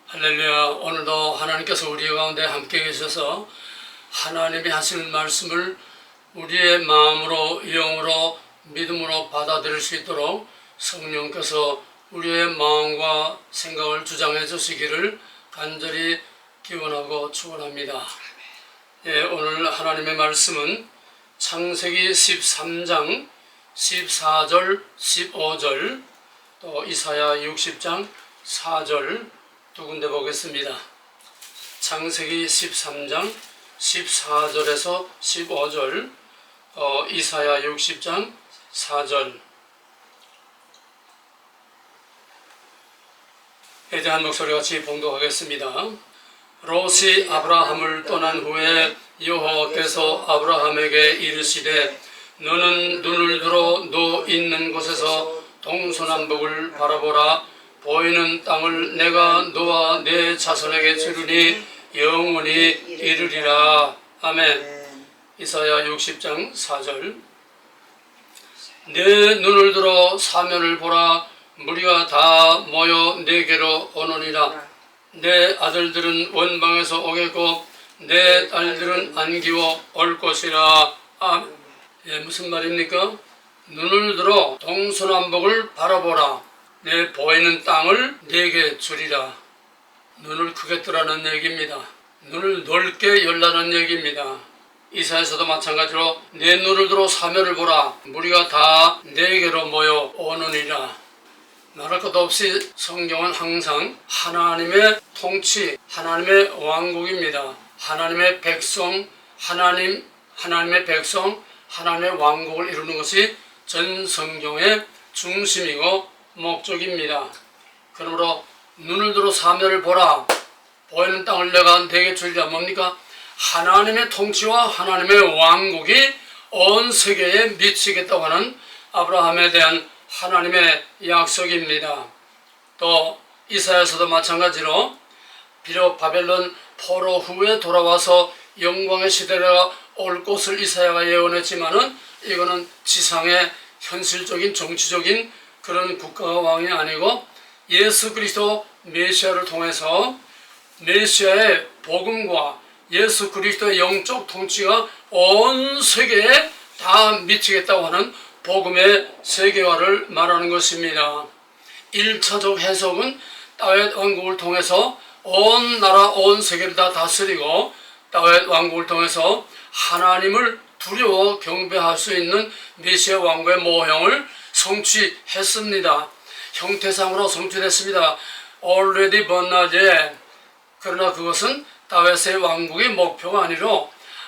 할렐루야. 오늘도 하나님께서 우리 가운데 함께 계셔서 하나님이 하시는 말씀을 우리의 마음으로, 영으로, 믿음으로 받아들일 수 있도록 성령께서 우리의 마음과 생각을 주장해 주시기를 간절히 기원하고 축원합니다. 오늘 하나님의 말씀은 창세기 13장 14절, 15절, 또 이사야 60장 4절 두 군데 보겠습니다. 창세기 13장 14절에서 15절, 이사야 60장 4절. 대한 목소리 같이 봉독하겠습니다. 롯이 아브라함을 떠난 후에 여호와께서 아브라함에게 이르시되 너는 눈을 들어 너 있는 곳에서 동서남북을 바라보라. 보이는 땅을 내가 너와 내 자손에게 주리니 영원히 이르리라. 아멘. 이사야 60장 4절. 내 눈을 들어 사면을 보라. 무리가 다 모여 내게로 오느니라. 내 아들들은 원방에서 오겠고 내 딸들은 안기워 올 것이라. 아멘. 무슨 말입니까? 눈을 들어 동서남북을 바라보라. 내 보이는 땅을 내게 주리라. 눈을 크게 뜨라는 얘기입니다. 눈을 넓게 열라는 얘기입니다. 이사야서도 마찬가지로 내 눈을 들어 사면을 보라. 무리가 다 내게로 모여 오느니라. 말할 것도 없이 성경은 항상 하나님의 통치, 하나님의 왕국입니다. 하나님의 백성, 하나님의 백성, 하나님의 왕국을 이루는 것이 전 성경의 중심이고 목적입니다. 그러므로 눈을 들어 사면을 보라. 보이는 땅을 내가 내게 주리라. 뭡니까? 하나님의 통치와 하나님의 왕국이 온 세계에 미치겠다고 하는 아브라함에 대한 하나님의 약속입니다. 또 이사야서도 마찬가지로 비록 바벨론 포로 후에 돌아와서 영광의 시대가 올 것을 이사야가 예언했지만은 이거는 지상의 현실적인 정치적인 그런 국가가 왕이 아니고 예수 그리스도 메시아를 통해서 메시아의 복음과 예수 그리스도의 영적 통치가 온 세계에 다 미치겠다고 하는 복음의 세계화를 말하는 것입니다. 1차적 해석은 다윗 왕국을 통해서 온 나라 온 세계를 다 다스리고 다윗 왕국을 통해서 하나님을 두려워 경배할 수 있는 메시아 왕국의 모형을 성취했습니다. 형태상으로 성취됐습니다. already but not yet. 그러나 그것은 다윗의 왕국의 목표가 아니라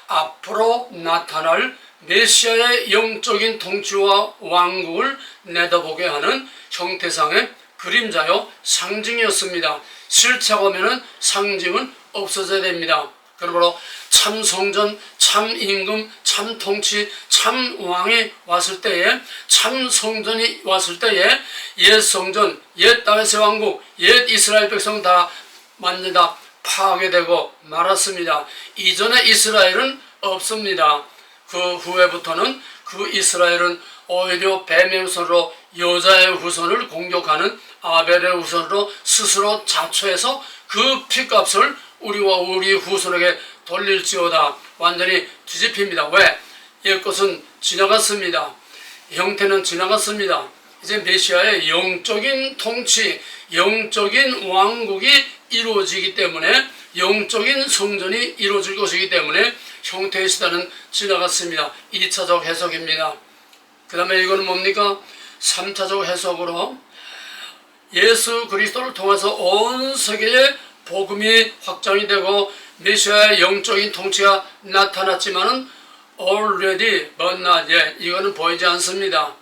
앞으로 나타날 메시아의 영적인 통치와 왕국을 내다보게 하는 형태상의 그림자요 상징이었습니다. 실체가 오면은 상징은 없어져야 됩니다. 그러므로 참 성전, 참 임금, 참 통치, 참 왕이 왔을 때에, 참 성전이 왔을 때에 옛 성전, 옛 다윗의 왕국, 옛 이스라엘 백성 다 완전히 다 파괴되고 말았습니다. 이전에 이스라엘은 없습니다. 그 후에부터는 그 이스라엘은 오히려 뱀의 후손으로 여자의 후손을 공격하는 아벨의 후손으로 스스로 자초해서 그 피값을 우리와 우리 후손에게 돌릴지어다. 완전히 뒤집힙니다. 왜? 옛것은 지나갔습니다. 형태는 지나갔습니다. 이제 메시아의 영적인 통치, 영적인 왕국이 이루어지기 때문에, 영적인 성전이 이루어질 것이기 때문에 형태의 시대는 지나갔습니다. 2차적 해석입니다. 그 다음에 이거는 뭡니까? 3차적 해석으로 예수 그리스도를 통해서 온 세계에 복음이 확장이 되고 메시아의 영적인 통치가 나타났지만은 already but not yet. 이거는 보이지 않습니다.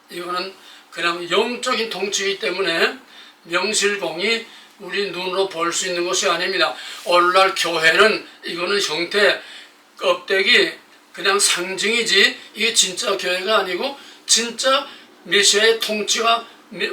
이거는 그냥 영적인 통치이기 때문에 명실공히 우리 눈으로 볼 수 있는 것이 아닙니다. 오늘날 교회는 이거는 형태, 껍데기, 그냥 상징이지 이게 진짜 교회가 아니고 진짜 메시아의 통치가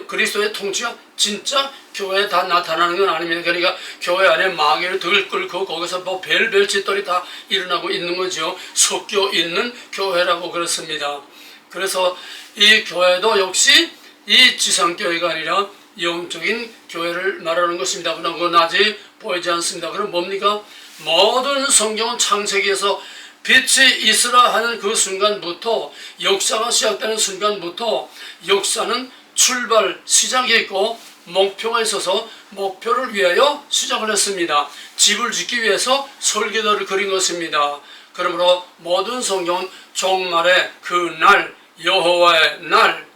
그리스도의 통치가 진짜 교회에 다 나타나는 건 아닙니다. 그러니까 교회 안에 마귀를 들 끓고 거기서 뭐 별별 짓들이 다 일어나고 있는 거죠. 섞여 있는 교회라고 그렇습니다. 그래서 이 교회도 역시 이 지상교회가 아니라 영적인 교회를 말하는 것입니다. 그러나 그건 아직 보이지 않습니다. 그럼 뭡니까? 모든 성경은 창세기에서 빛이 있으라 하는 그 순간부터, 역사가 시작되는 순간부터 역사는 출발, 시작이 있고 목표가 있어서 목표를 위하여 시작을 했습니다. 집을 짓기 위해서 설계도를 그린 것입니다. 그러므로 모든 성경은 종말의 그 날, 여호와의 날,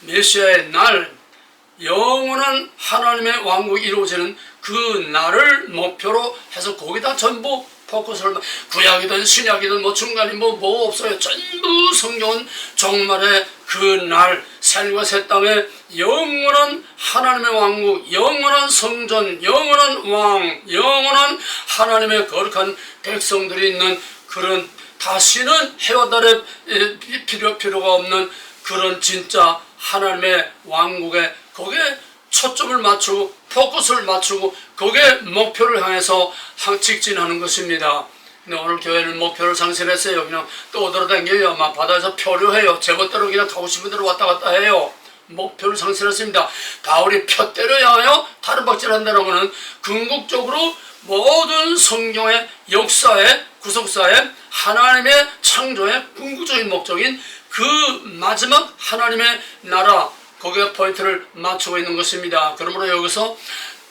메시아의 날, 영원한 하나님의 왕국이 이루어지는 그 날을 목표로 해서 거기다 전부 포커스를, 구약이든 신약이든 뭐 중간이 뭐 없어요. 전부 성경은 종말의 그 날, 셀과 새 땅에 영원한 하나님의 왕국, 영원한 성전, 영원한 왕, 영원한 하나님의 거룩한 백성들이 있는 그런, 다시는 해와 달에 필요가 없는 그런 진짜 하나님의 왕국에, 거기에 초점을 맞추고 포커스를 맞추고 거기에 목표를 향해서 직진하는 것입니다. 근데 오늘 교회는 목표를 상실했어요. 그냥 떠돌아다녀요. 막 바다에서 표류해요. 제멋대로 그냥 가고 싶은 대로 왔다 갔다 해요. 목표를 상실했습니다. 바울이 표대로 향하여 다른 박질한다는 것은 궁극적으로 모든 성경의 역사의 구속사의 하나님의 창조의 궁극적인 목적인 그 마지막 하나님의 나라, 거기에 포인트를 맞추고 있는 것입니다. 그러므로 여기서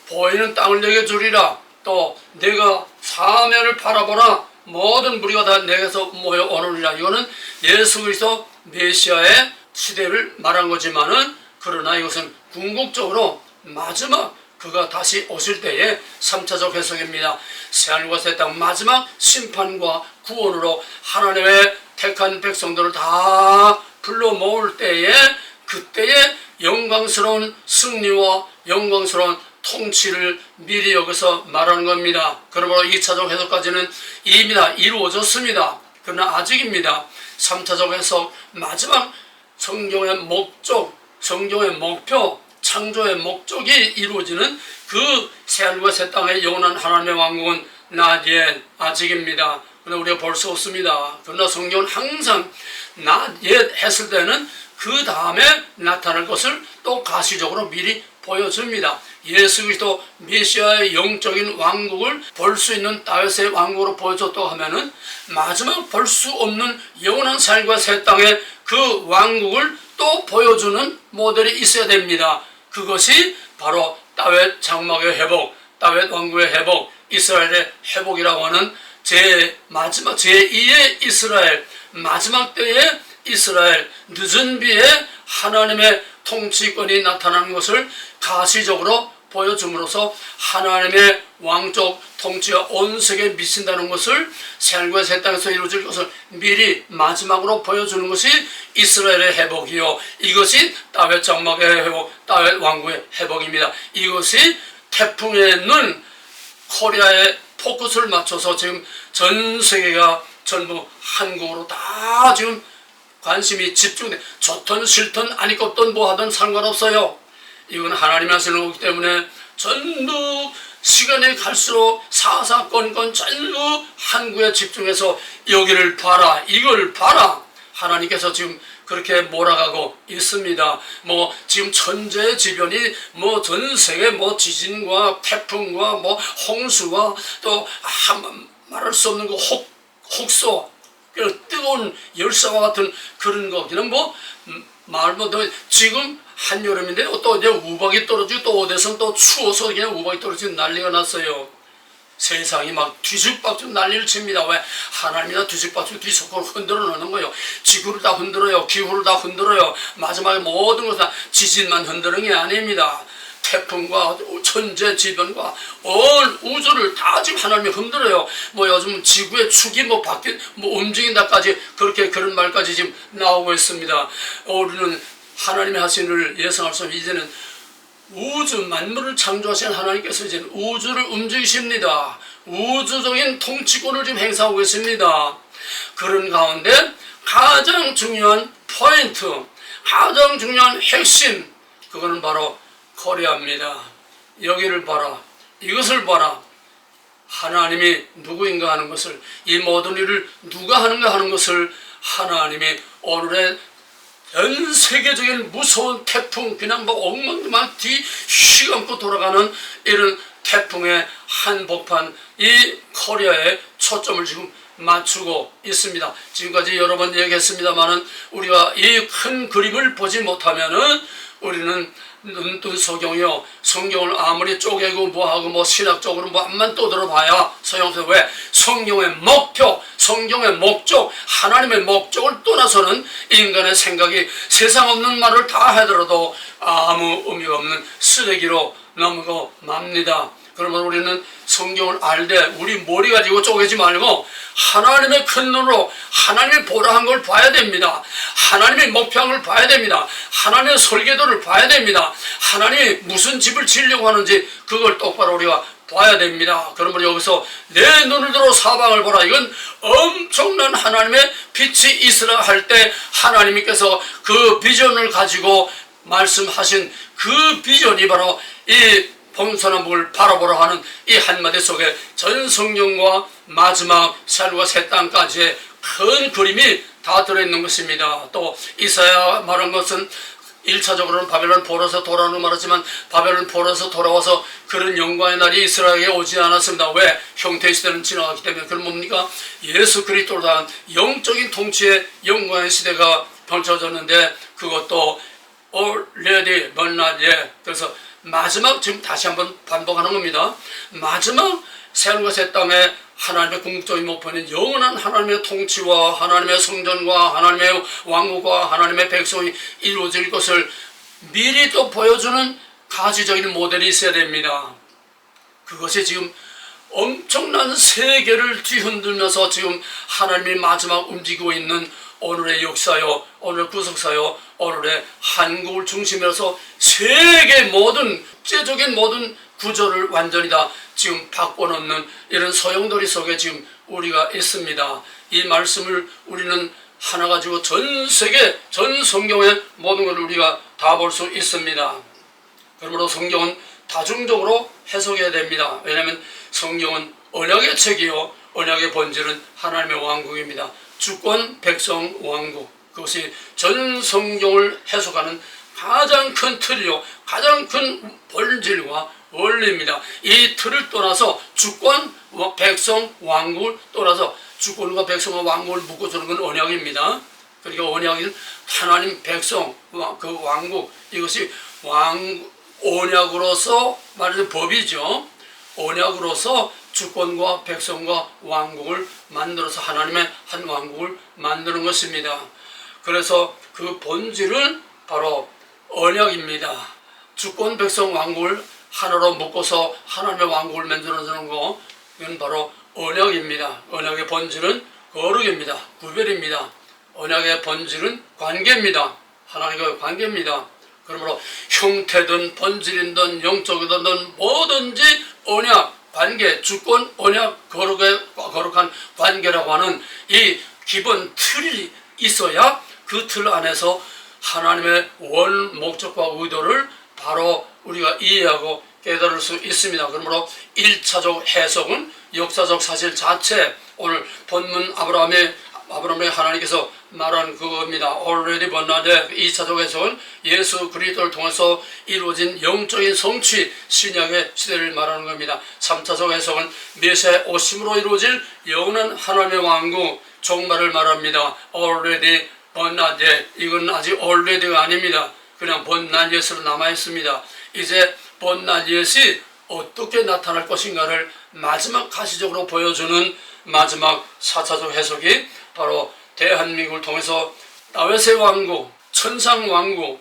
보이는 땅을 내게 주리라, 또 내가 사면을 바라보라, 모든 무리가 다 내게서 모여 오느니라. 이거는 예수 그리스도 메시아의 시대를 말한 거지만은, 그러나 이것은 궁극적으로 마지막 그가 다시 오실 때의 3차적 해석입니다. 새하늘과 새 땅 마지막 심판과 구원으로 하나님의 택한 백성들을 다 불러 모을 때에, 그때의 영광스러운 승리와 영광스러운 통치를 미리 여기서 말하는 겁니다. 그러므로 2차적 해석까지는 이미 다 이루어졌습니다. 그러나 아직입니다. 3차적 해석, 마지막 성경의 목적, 성경의 목표, 창조의 목적이 이루어지는 그 새하늘과 새 땅의 영원한 하나님의 왕국은 not yet, 아직입니다. 그러나 우리가 볼 수 없습니다. 그러나 성경은 항상 not yet 했을 때는 그 다음에 나타날 것을 또 가시적으로 미리 보여줍니다. 예수 그리스도 메시아의 영적인 왕국을 볼 수 있는 다윗의 왕국으로 보여줬다고 하면은, 마지막 볼 수 없는 영원한 삶과 새 땅의 그 왕국을 또 보여주는 모델이 있어야 됩니다. 그것이 바로 다윗 장막의 회복, 다윗 왕국의 회복, 이스라엘의 회복이라고 하는 마지막 제2의 이스라엘, 마지막 때의 이스라엘, 늦은 비에 하나님의 통치권이 나타나는 것을 가시적으로 보여줌으로써 하나님의 왕적 통치가 온 세계에 미친다는 것을, 새하늘과 새 땅에서 이루어질 것을 미리 마지막으로 보여주는 것이 이스라엘의 회복이요, 이것이 다윗 장막의 회복, 다윗 왕국의 회복입니다. 이것이 태풍의 눈, 코리아의 포커스를 맞춰서 지금 전 세계가 전부 한국으로 다 지금 관심이 집중돼. 좋든 싫든 안 입었든 뭐 하든 상관없어요. 이건 하나님이 하시는 거기 때문에 전부 시간이 갈수록 사사건건 전부 한국에 집중해서 여기를 봐라, 이걸 봐라. 하나님께서 지금 그렇게 몰아가고 있습니다. 뭐 지금 천재지변이 뭐 전 세계 뭐 지진과 태풍과 뭐 홍수와 또 말할 수 없는 그 혹소, 뜨거운 열사와 같은 그런 거, 그냥 뭐 말 못하면 지금 한여름인데 또 이제 우박이 떨어지고 또 어디선 또 추워서 그냥 우박이 떨어지고 난리가 났어요. 세상이 막 뒤죽박죽 난리를 칩니다. 왜? 하나님이나 뒤죽박죽 뒤섞고 흔들어 놓는 거예요. 지구를 다 흔들어요. 기후를 다 흔들어요. 마지막에 모든 것을 다 지진만 흔드는 게 아닙니다. 태풍과 천재지변과 온 우주를 다 지금 하나님이 흔들어요. 뭐 요즘 지구의 축이 뭐 움직인다까지 그런 말까지 지금 나오고 있습니다. 우리는 하나님의 하신 일을 예상할 수 없는, 이제는 우주 만물을 창조하신 하나님께서 이제 우주를 움직이십니다. 우주적인 통치권을 지금 행사하고 계십니다. 그런 가운데 가장 중요한 포인트, 가장 중요한 핵심, 그거는 바로 코리아입니다. 여기를 봐라, 이것을 봐라. 하나님이 누구인가 하는 것을, 이 모든 일을 누가 하는가 하는 것을 하나님이 오늘의 전 세계적인 무서운 태풍, 그냥 뭐 엉망망 뒤 휘감고 돌아가는 이런 태풍의 한복판, 이 코리아에 초점을 지금 맞추고 있습니다. 지금까지 여러 번 얘기했습니다만은 우리가 이 큰 그림을 보지 못하면은 우리는 눈뜬 소경이요, 성경을 아무리 쪼개고 뭐하고 뭐 신학적으로 뭐 암만 떠들어봐야 소용없어요. 왜? 성경의 목표, 성경의 목적, 하나님의 목적을 떠나서는 인간의 생각이 세상 없는 말을 다 하더라도 아무 의미가 없는 쓰레기로 넘어가 맙니다. 그러면 우리는 성경을 알되 우리 머리 가지고 쪼개지 말고 하나님의 큰 눈으로 하나님이 보라 한 걸 봐야 됩니다. 하나님이 목표한 걸 봐야 됩니다. 하나님의 설계도를 봐야 됩니다. 하나님이 무슨 집을 지으려고 하는지 그걸 똑바로 우리가 봐야 됩니다. 그러면 여기서 내 눈을 들어 사방을 보라, 이건 엄청난 하나님의 빛이 있으라 할 때 하나님께서 그 비전을 가지고 말씀하신 그 비전이 바로 이 pom소나무를 바라보라 하는 이 한마디 속에 전 성경과 마지막 삶과 새 땅까지의 큰 그림이 다 들어있는 것입니다. 또 이사야 말한 것은 1차적으로는 바벨론 포로에서 돌아오는 말하지만 바벨론 포로에서 돌아와서 그런 영광의 날이 이스라엘에게 오지 않았습니다. 왜? 형태의 시대는 지나갔기 때문에. 그럼 뭡니까? 예수 그리스도로 대한 영적인 통치의 영광의 시대가 펼쳐졌는데 그것도 already but not yet. 그래서 마지막, 지금 다시 한번 반복하는 겁니다. 마지막 새하늘과 새 땅에 하나님의 궁극적인 목표는 영원한 하나님의 통치와 하나님의 성전과 하나님의 왕국과 하나님의 백성이 이루어질 것을 미리 또 보여주는 가시적인 모델이 있어야 됩니다. 그것이 지금 엄청난 세계를 뒤흔들면서 지금 하나님이 마지막 움직이고 있는 오늘의 역사요, 오늘 구속사요, 오늘의 한국을 중심으로서 세계 모든 국제적인 모든 구조를 완전히 다 지금 바꿔놓는 이런 소용돌이 속에 지금 우리가 있습니다. 이 말씀을 우리는 하나 가지고 전 세계, 전 성경의 모든 것을 우리가 다 볼 수 있습니다. 그러므로 성경은 다중적으로 해석해야 됩니다. 왜냐하면 성경은 언약의 책이요, 언약의 본질은 하나님의 왕국입니다. 주권, 백성, 왕국, 그것이 전 성경을 해석하는 가장 큰 틀이요, 가장 큰 본질과 원리입니다. 이 틀을 떠나서 주권, 백성, 왕국을 떠나서 주권과 백성과 왕국을 묶어주는 건 언약입니다. 그러니까 언약은 하나님, 백성, 그 왕국, 이것이 언약으로서 말하자면 법이죠. 언약으로서 주권과 백성과 왕국을 만들어서 하나님의 한 왕국을 만드는 것입니다. 그래서 그 본질은 바로 언약입니다. 주권, 백성, 왕국을 하나로 묶어서 하나님의 왕국을 만들어주는 거, 이건 바로 언약입니다. 언약의 본질은 거룩입니다. 구별입니다. 언약의 본질은 관계입니다. 하나님과의 관계입니다. 그러므로 형태든 본질이든 영적이든 뭐든지 언약, 관계, 주권, 언약, 거룩한 관계라고 하는 이 기본 틀이 있어야 그 틀 안에서 하나님의 원 목적과 의도를 바로 우리가 이해하고 깨달을 수 있습니다. 그러므로 1차적 해석은 역사적 사실 자체, 오늘 본문 아브라함의 하나님께서 말한 그겁니다. already but not yet. 2차적 해석은 예수 그리스도를 통해서 이루어진 영적인 성취, 신약의 시대를 말하는 겁니다. 3차적 해석은 메시아의 오심으로 이루어질 영원한 하나님의 왕국, 종말을 말합니다. already but not yet. 이건 아직 already가 아닙니다. 그냥 but not yet으로 남아있습니다. 이제 but not yet이 어떻게 나타날 것인가를 마지막 가시적으로 보여주는 마지막 4차적 해석이 바로 대한민국을 통해서 다윗의 왕국, 천상 왕국,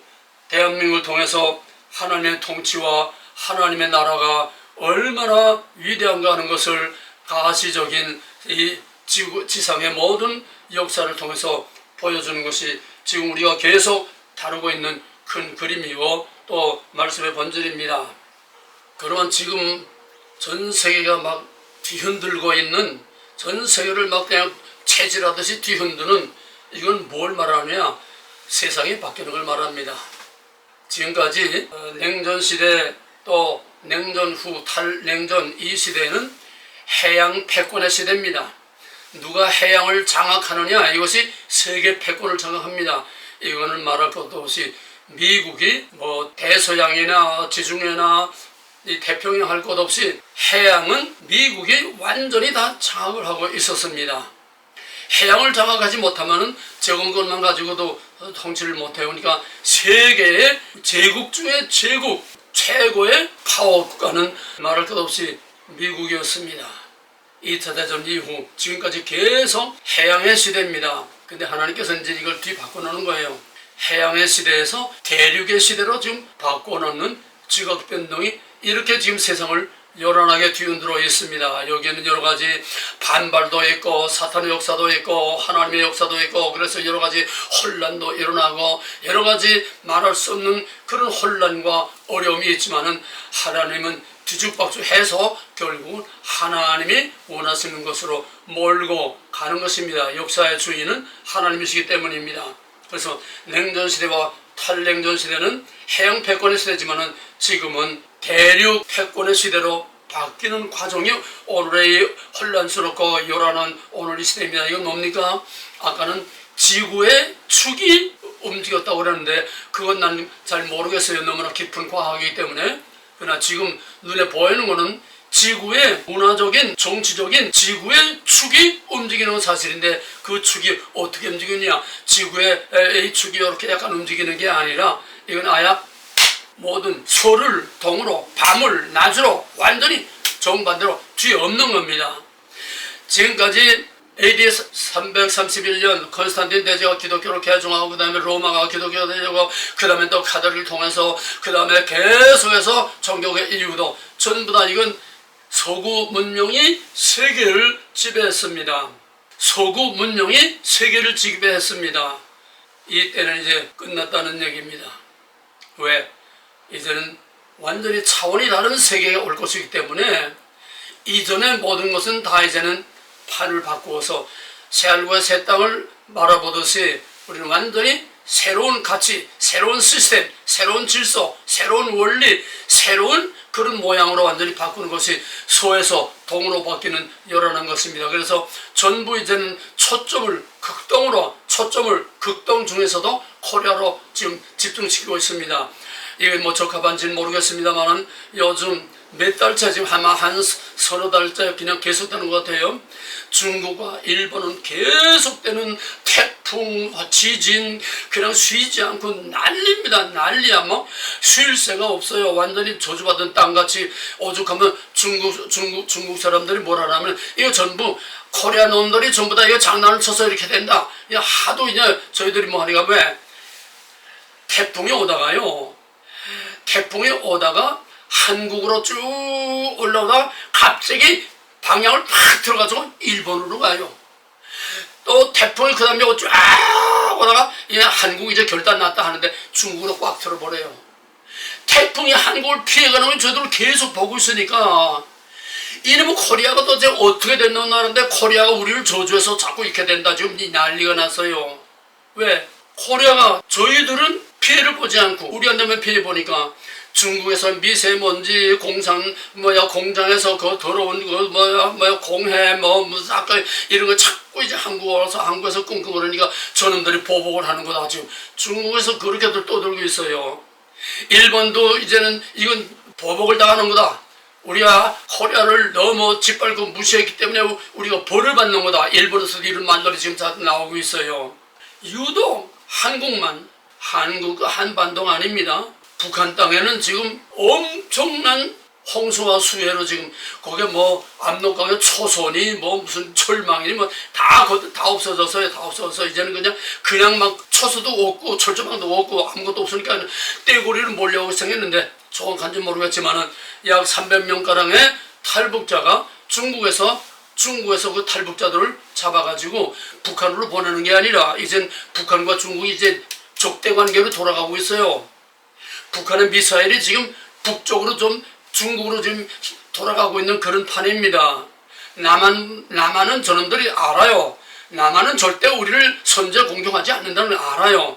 대한민국을 통해서 하나님의 통치와 하나님의 나라가 얼마나 위대한가 하는 것을 가시적인 이 지상의 모든 역사를 통해서 보여주는 것이 지금 우리가 계속 다루고 있는 큰 그림이고 또 말씀의 본질입니다. 그러면 지금 전 세계가 막 뒤흔들고 있는, 전 세계를 막 그냥 체질하듯이 뒤흔드는, 이건 뭘 말하느냐? 세상이 바뀌는 걸 말합니다. 지금까지 냉전 시대 또 냉전 후 탈냉전 이 시대는 해양 패권의 시대입니다. 누가 해양을 장악하느냐, 이것이 세계 패권을 장악합니다. 이거는 말할 것도 없이 미국이 뭐 대서양이나 지중해나 이 태평양 할 것 없이 해양은 미국이 완전히 다 장악을 하고 있었습니다. 해양을 장악하지 못하면은 제공권만 가지고도 통치를 못해요. 그러니까 세계의 제국 중에 제국 최고의 파워 국가는 말할 것 없이 미국이었습니다. 2차 대전 이후 지금까지 계속 해양의 시대입니다. 근데 하나님께서 이제 이걸 뒤바꿔놓는 거예요. 해양의 시대에서 대륙의 시대로 지금 바꿔놓는 지각 변동이 이렇게 지금 세상을 요란하게 뒤흔들어 있습니다. 여기에는 여러 가지 반발도 있고 사탄의 역사도 있고 하나님의 역사도 있고 그래서 여러 가지 혼란도 일어나고 여러 가지 말할 수 없는 그런 혼란과 어려움이 있지만은 하나님은 뒤죽박죽해서 결국은 하나님이 원하시는 것으로 몰고 가는 것입니다. 역사의 주인은 하나님이시기 때문입니다. 그래서 냉전시대와 탈냉전시대는 해양 패권의 시대지만은 지금은 대륙 패권의 시대로 바뀌는 과정이 오늘의 혼란스럽고 요란한 오늘 이 시대입니다. 이건 뭡니까? 아까는 지구의 축이 움직였다고 그러는데 그건 난 잘 모르겠어요. 너무나 깊은 과학이기 때문에. 그러나 지금 눈에 보이는 거는 지구의 문화적인 정치적인 지구의 축이 움직이는 건 사실인데 그 축이 어떻게 움직이느냐, 지구의 이 축이 이렇게 약간 움직이는 게 아니라 이건 아예 모든 소를 동으로 밤을 낮으로 완전히 정반대로 뒤에 없는 겁니다. 지금까지 AD 331년 컨스탄틴 대제가 기독교를 개종하고 그 다음에 로마가 기독교가 되고 그 다음에 또 카드를 통해서 그 다음에 계속해서 종교의 인류도 전부 다 이건 서구 문명이 세계를 지배했습니다. 서구 문명이 세계를 지배했습니다. 이때는 이제 끝났다는 얘기입니다. 왜? 이제는 완전히 차원이 다른 세계가 올 것이기 때문에 이전의 모든 것은 다 이제는 판을 바꾸어서 새하늘과 새 땅을 바라보듯이 우리는 완전히 새로운 가치, 새로운 시스템, 새로운 질서, 새로운 원리, 새로운 그런 모양으로 완전히 바꾸는 것이 소에서 동으로 바뀌는 요란한 것입니다. 그래서 전부 이제는 초점을 극동 중에서도 코리아로 지금 집중시키고 있습니다. 이게 뭐 적합한지는 모르겠습니다만은 요즘 몇 달째 지금 아마 한 서너 달째 그냥 계속되는 것 같아요. 중국과 일본은 계속되는 태풍, 지진 그냥 쉬지 않고 난리입니다. 난리야. 뭐 쉴 새가 없어요. 완전히 저주받은 땅같이 오죽하면 중국 사람들이 뭐라 하면 이거 전부 코리아 놈들이 전부 다 이거 장난을 쳐서 이렇게 된다. 하도 이제 저희들이 뭐 하니까 왜 태풍이 오다가 한국으로 쭉 올라오다가 갑자기 방향을 팍 들어가지고 일본으로 가요. 또 태풍이 그 다음에 쫙 오다가 한국 이제 결단 났다 하는데 중국으로 꽉 들어버려요. 태풍이 한국을 피해가는 건 저희들 계속 보고 있으니까 이놈의 코리아가 도대체 어떻게 됐는 나라인데 코리아가 우리를 저주해서 자꾸 이렇게 된다. 지금 난리가 났어요. 왜? 코리아가 저희들은 피해를 보지 않고 우리한테만 피해 보니까 중국에서 미세먼지 공장에서 그 더러운 공해 무슨 아까 이런 거 자꾸 이제 한국에서 끙끙 그러니까 저놈들이 보복을 하는 거다. 지금 중국에서 그렇게들 떠들고 있어요. 일본도 이제는 이건 보복을 당하는 거다. 우리가 코리아를 너무 짓밟고 무시했기 때문에 우리가 벌을 받는 거다. 일본에서도 이런 말들이 지금 다 나오고 있어요. 유독 한국 한반도가 아닙니다. 북한 땅에는 지금 엄청난 홍수와 수해로 지금 거기에 뭐 압록강의 초선이 뭐 무슨 철망이 뭐 다 없어져서 이제는 그냥 막 초수도 없고 철조망도 없고 아무것도 없으니까 떼고리를 몰려오고 생겼는데 정확한지 모르겠지만은 약 300명 가량의 탈북자가 중국에서 그 탈북자들을 잡아가지고 북한으로 보내는 게 아니라 이젠 북한과 중국이 이제 적대 관계로 돌아가고 있어요. 북한의 미사일이 지금 북쪽으로 좀 중국으로 지금 돌아가고 있는 그런 판입니다. 남한은 저놈들이 알아요. 남한은 절대 우리를 선제 공격하지 않는다는 걸 알아요.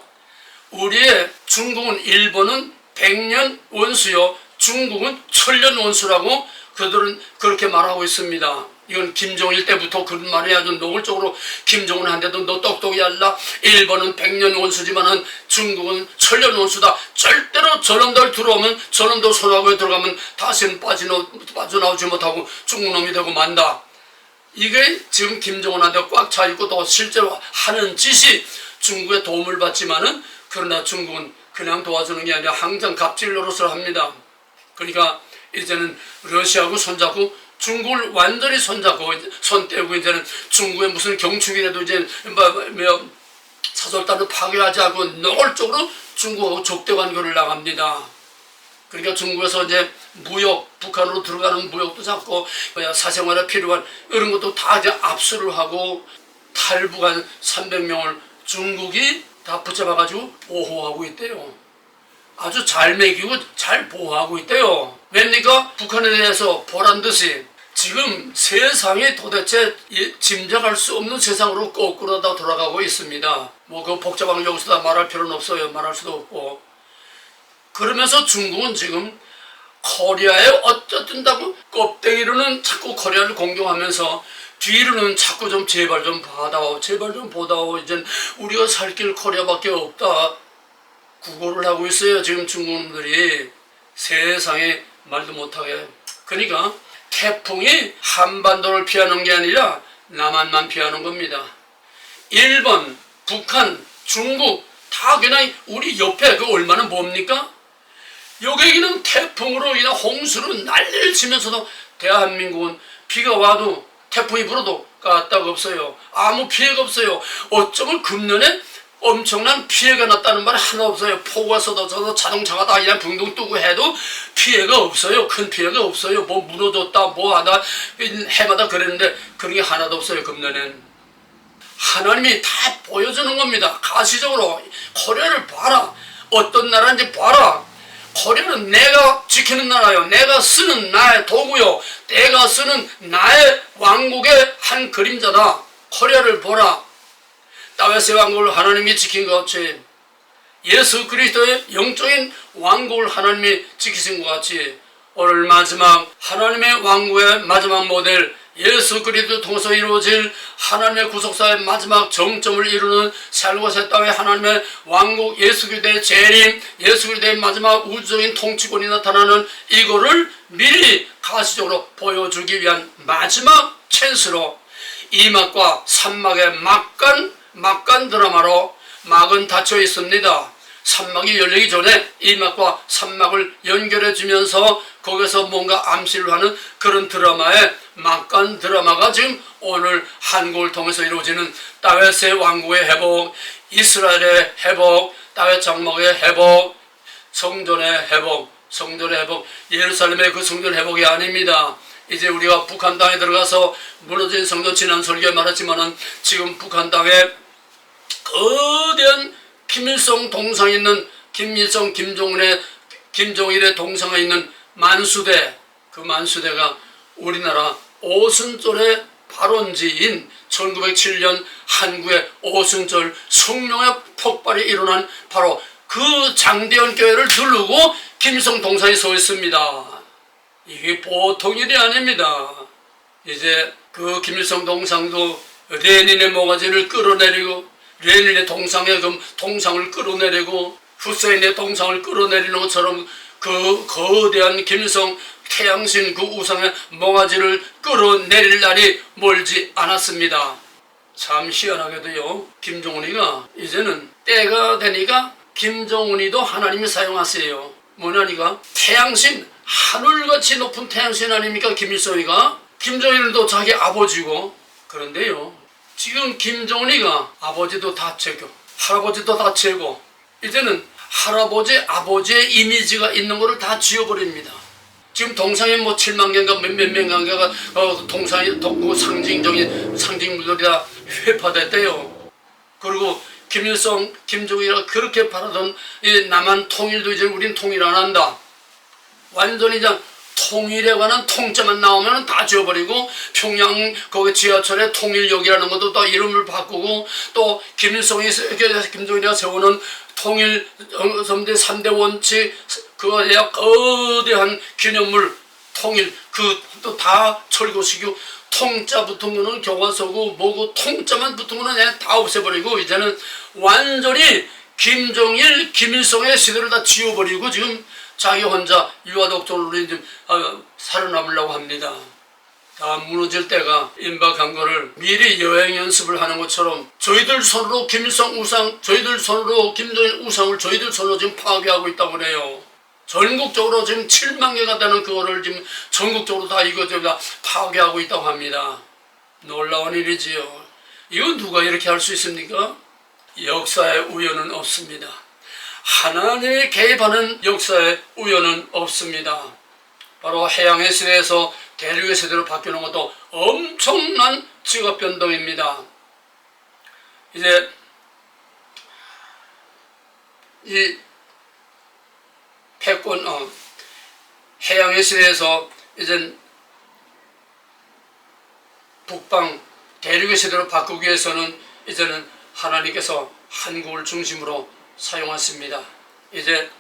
우리의 중국은 일본은 100년 원수요. 중국은 1000년 원수라고 그들은 그렇게 말하고 있습니다. 이건 김정일 때부터 그런 말이 아주 노골적으로 김정은한테도 너 똑똑히 알라. 일본은 100년 원수지만은 중국은 천년 원수다. 절대로 저놈들 들어오면 저놈들 손아귀에 들어가면 다시는 빠져나오지 못하고 중국놈이 되고 만다. 이게 지금 김정은한테 꽉 차있고 또 실제로 하는 짓이 중국의 도움을 받지만은 그러나 중국은 그냥 도와주는 게 아니라 항상 갑질 노릇을 합니다. 그러니까 이제는 러시아하고 손잡고 중국을 완전히 손잡고 손 떼고 이제는 중국의 무슨 경축이라도 이제 사설단을 파괴하지 않고 노골적으로 중국하고 적대 관계를 나갑니다. 그러니까 중국에서 이제 무역, 북한으로 들어가는 무역도 잡고 사생활에 필요한 이런 것도 다 이제 압수를 하고 탈북한 300명을 중국이 다 붙잡아가지고 보호하고 있대요. 아주 잘 먹이고 잘 보호하고 있대요. 왜입니까? 북한에 대해서 보란듯이 지금 세상이 도대체 짐작할 수 없는 세상으로 거꾸로 다 돌아가고 있습니다. 뭐 그 복잡한 거 여기서 다 말할 필요는 없어요. 말할 수도 없고. 그러면서 중국은 지금 코리아에 어쩌든다고 껍데기로는 자꾸 코리아를 공격하면서 뒤로는 자꾸 좀 제발 좀 받아오, 제발 좀 보다오, 이젠 우리가 살 길 코리아밖에 없다 구걸을 하고 있어요. 지금 중국놈들이 세상에 말도 못하게. 그러니까 태풍이 한반도를 피하는 게 아니라 남한만 피하는 겁니다. 일본, 북한, 중국 다 그냥 우리 옆에 그 얼마나 뭡니까? 여기는 태풍으로 인한 홍수로 난리를 치면서도 대한민국은 비가 와도 태풍이 불어도 까딱 없어요. 아무 피해가 없어요. 어쩌면 금년에 엄청난 피해가 났다는 말 하나 없어요. 폭우가 쏟아져서 자동차가 다 그냥 붕붕 뜨고 해도 피해가 없어요. 큰 피해가 없어요. 뭐 무너졌다 뭐 하다 해마다 그랬는데 그런 게 하나도 없어요. 금년엔. 하나님이 다 보여주는 겁니다. 가시적으로 코리아를 봐라. 어떤 나라인지 봐라. 코리아는 내가 지키는 나라요. 내가 쓰는 나의 도구요. 내가 쓰는 나의 왕국의 한 그림자다. 코리아를 보라. 다윗의 왕국을 하나님이 지킨 것 같이 예수 그리스도의 영적인 왕국을 하나님이 지키신 것 같이 오늘 마지막 하나님의 왕국의 마지막 모델 예수 그리스도 통해서 이루어질 하나님의 구속사의 마지막 정점을 이루는 살고 새 땅의 하나님의 왕국 예수 그리스도의 재림 예수 그리스도의 마지막 우주적인 통치권이 나타나는 이거를 미리 가시적으로 보여주기 위한 마지막 찬스로 2막과 3막의 막간 드라마로 막은 닫혀 있습니다. 3막이 열리기 전에 2막과 3막을 연결해 주면서 거기서 뭔가 암시를 하는 그런 드라마의 막간 드라마가 지금 오늘 한국을 통해서 이루어지는 다윗의 왕국의 회복, 이스라엘의 회복, 다윗 장막의 회복, 성전의 회복, 예루살렘의 그 성전 회복이 아닙니다. 이제 우리가 북한 땅에 들어가서 무너진 성전 지난 설교에 말했지만은 지금 북한 땅에 거대한 김일성 동상에 있는 김정일의 동상에 있는 만수대, 그 만수대가 우리나라 오순절의 발원지인 1907년 한국의 오순절 성령의 폭발이 일어난 바로 그 장대현 교회를 두르고 김일성 동상이 서 있습니다. 이게 보통 일이 아닙니다. 이제 그 김일성 동상도 레닌의 모가지를 끌어내리고 레닌의 동상의 그 동상을 끌어내리고 후세인의 동상을 끌어내리는 것처럼 그 거대한 김일성 태양신 그 우상의 모가지를 끌어내릴 날이 멀지 않았습니다. 참 희한하게도요, 김정은이가 이제는 때가 되니까 김정은이도 하나님이 사용하세요. 뭐냐니까 태양신, 하늘같이 높은 태양신 아닙니까 김일성이가? 김정일도 자기 아버지고. 그런데요, 지금 김정은이가 아버지도 다채고 할아버지도 다채고 이제는 할아버지 아버지의 이미지가 있는 거를 다 지워버립니다. 지금 동상에 뭐 7만 개인가 몇몇 개가 동상이 상징물들이 다 회파됐대요. 그리고 김일성, 김정일이가 그렇게 바라던 이 남한 통일도 이제 우린 통일 안 한다. 완전히 그냥 통일에 관한 통째만 나오면 다 지워버리고 평양 거기 지하철에 통일역이라는 것도 또 이름을 바꾸고 또 김정일이가 세우는 통일 선대 3대 원칙 그거에 거대한 기념물 통일 그것도 다 철거시키고 통짜 붙은 거는 교과서고 뭐고 통짜만 붙은 거는 그냥 다 없애버리고 이제는 완전히 김정일, 김일성의 시대를 다 지워버리고 지금 자기 혼자 유아독존으로 지금 살아남으려고 합니다. 다 무너질 때가 임박한 거를 미리 여행 연습을 하는 것처럼 저희들 손으로 김일성 우상, 저희들 손으로 김정일 우상을 저희들 손으로 지금 파괴하고 있다고 그래요. 전국적으로 지금 7만 개가 되는 그거를 지금 전국적으로 다 이것저것 다 파괴하고 있다고 합니다. 놀라운 일이지요. 이거 누가 이렇게 할 수 있습니까? 역사의 우연은 없습니다. 하나님이 개입하는 역사의 우연은 없습니다. 바로 해양의 시대에서 대륙의 시대로 바뀌는 것도 엄청난 직업 변동입니다. 이제 이 패권 해양의 시대에서 이제 북방 대륙의 시대로 바꾸기 위해서는 이제는 하나님께서 한국을 중심으로 사용하십니다. 이제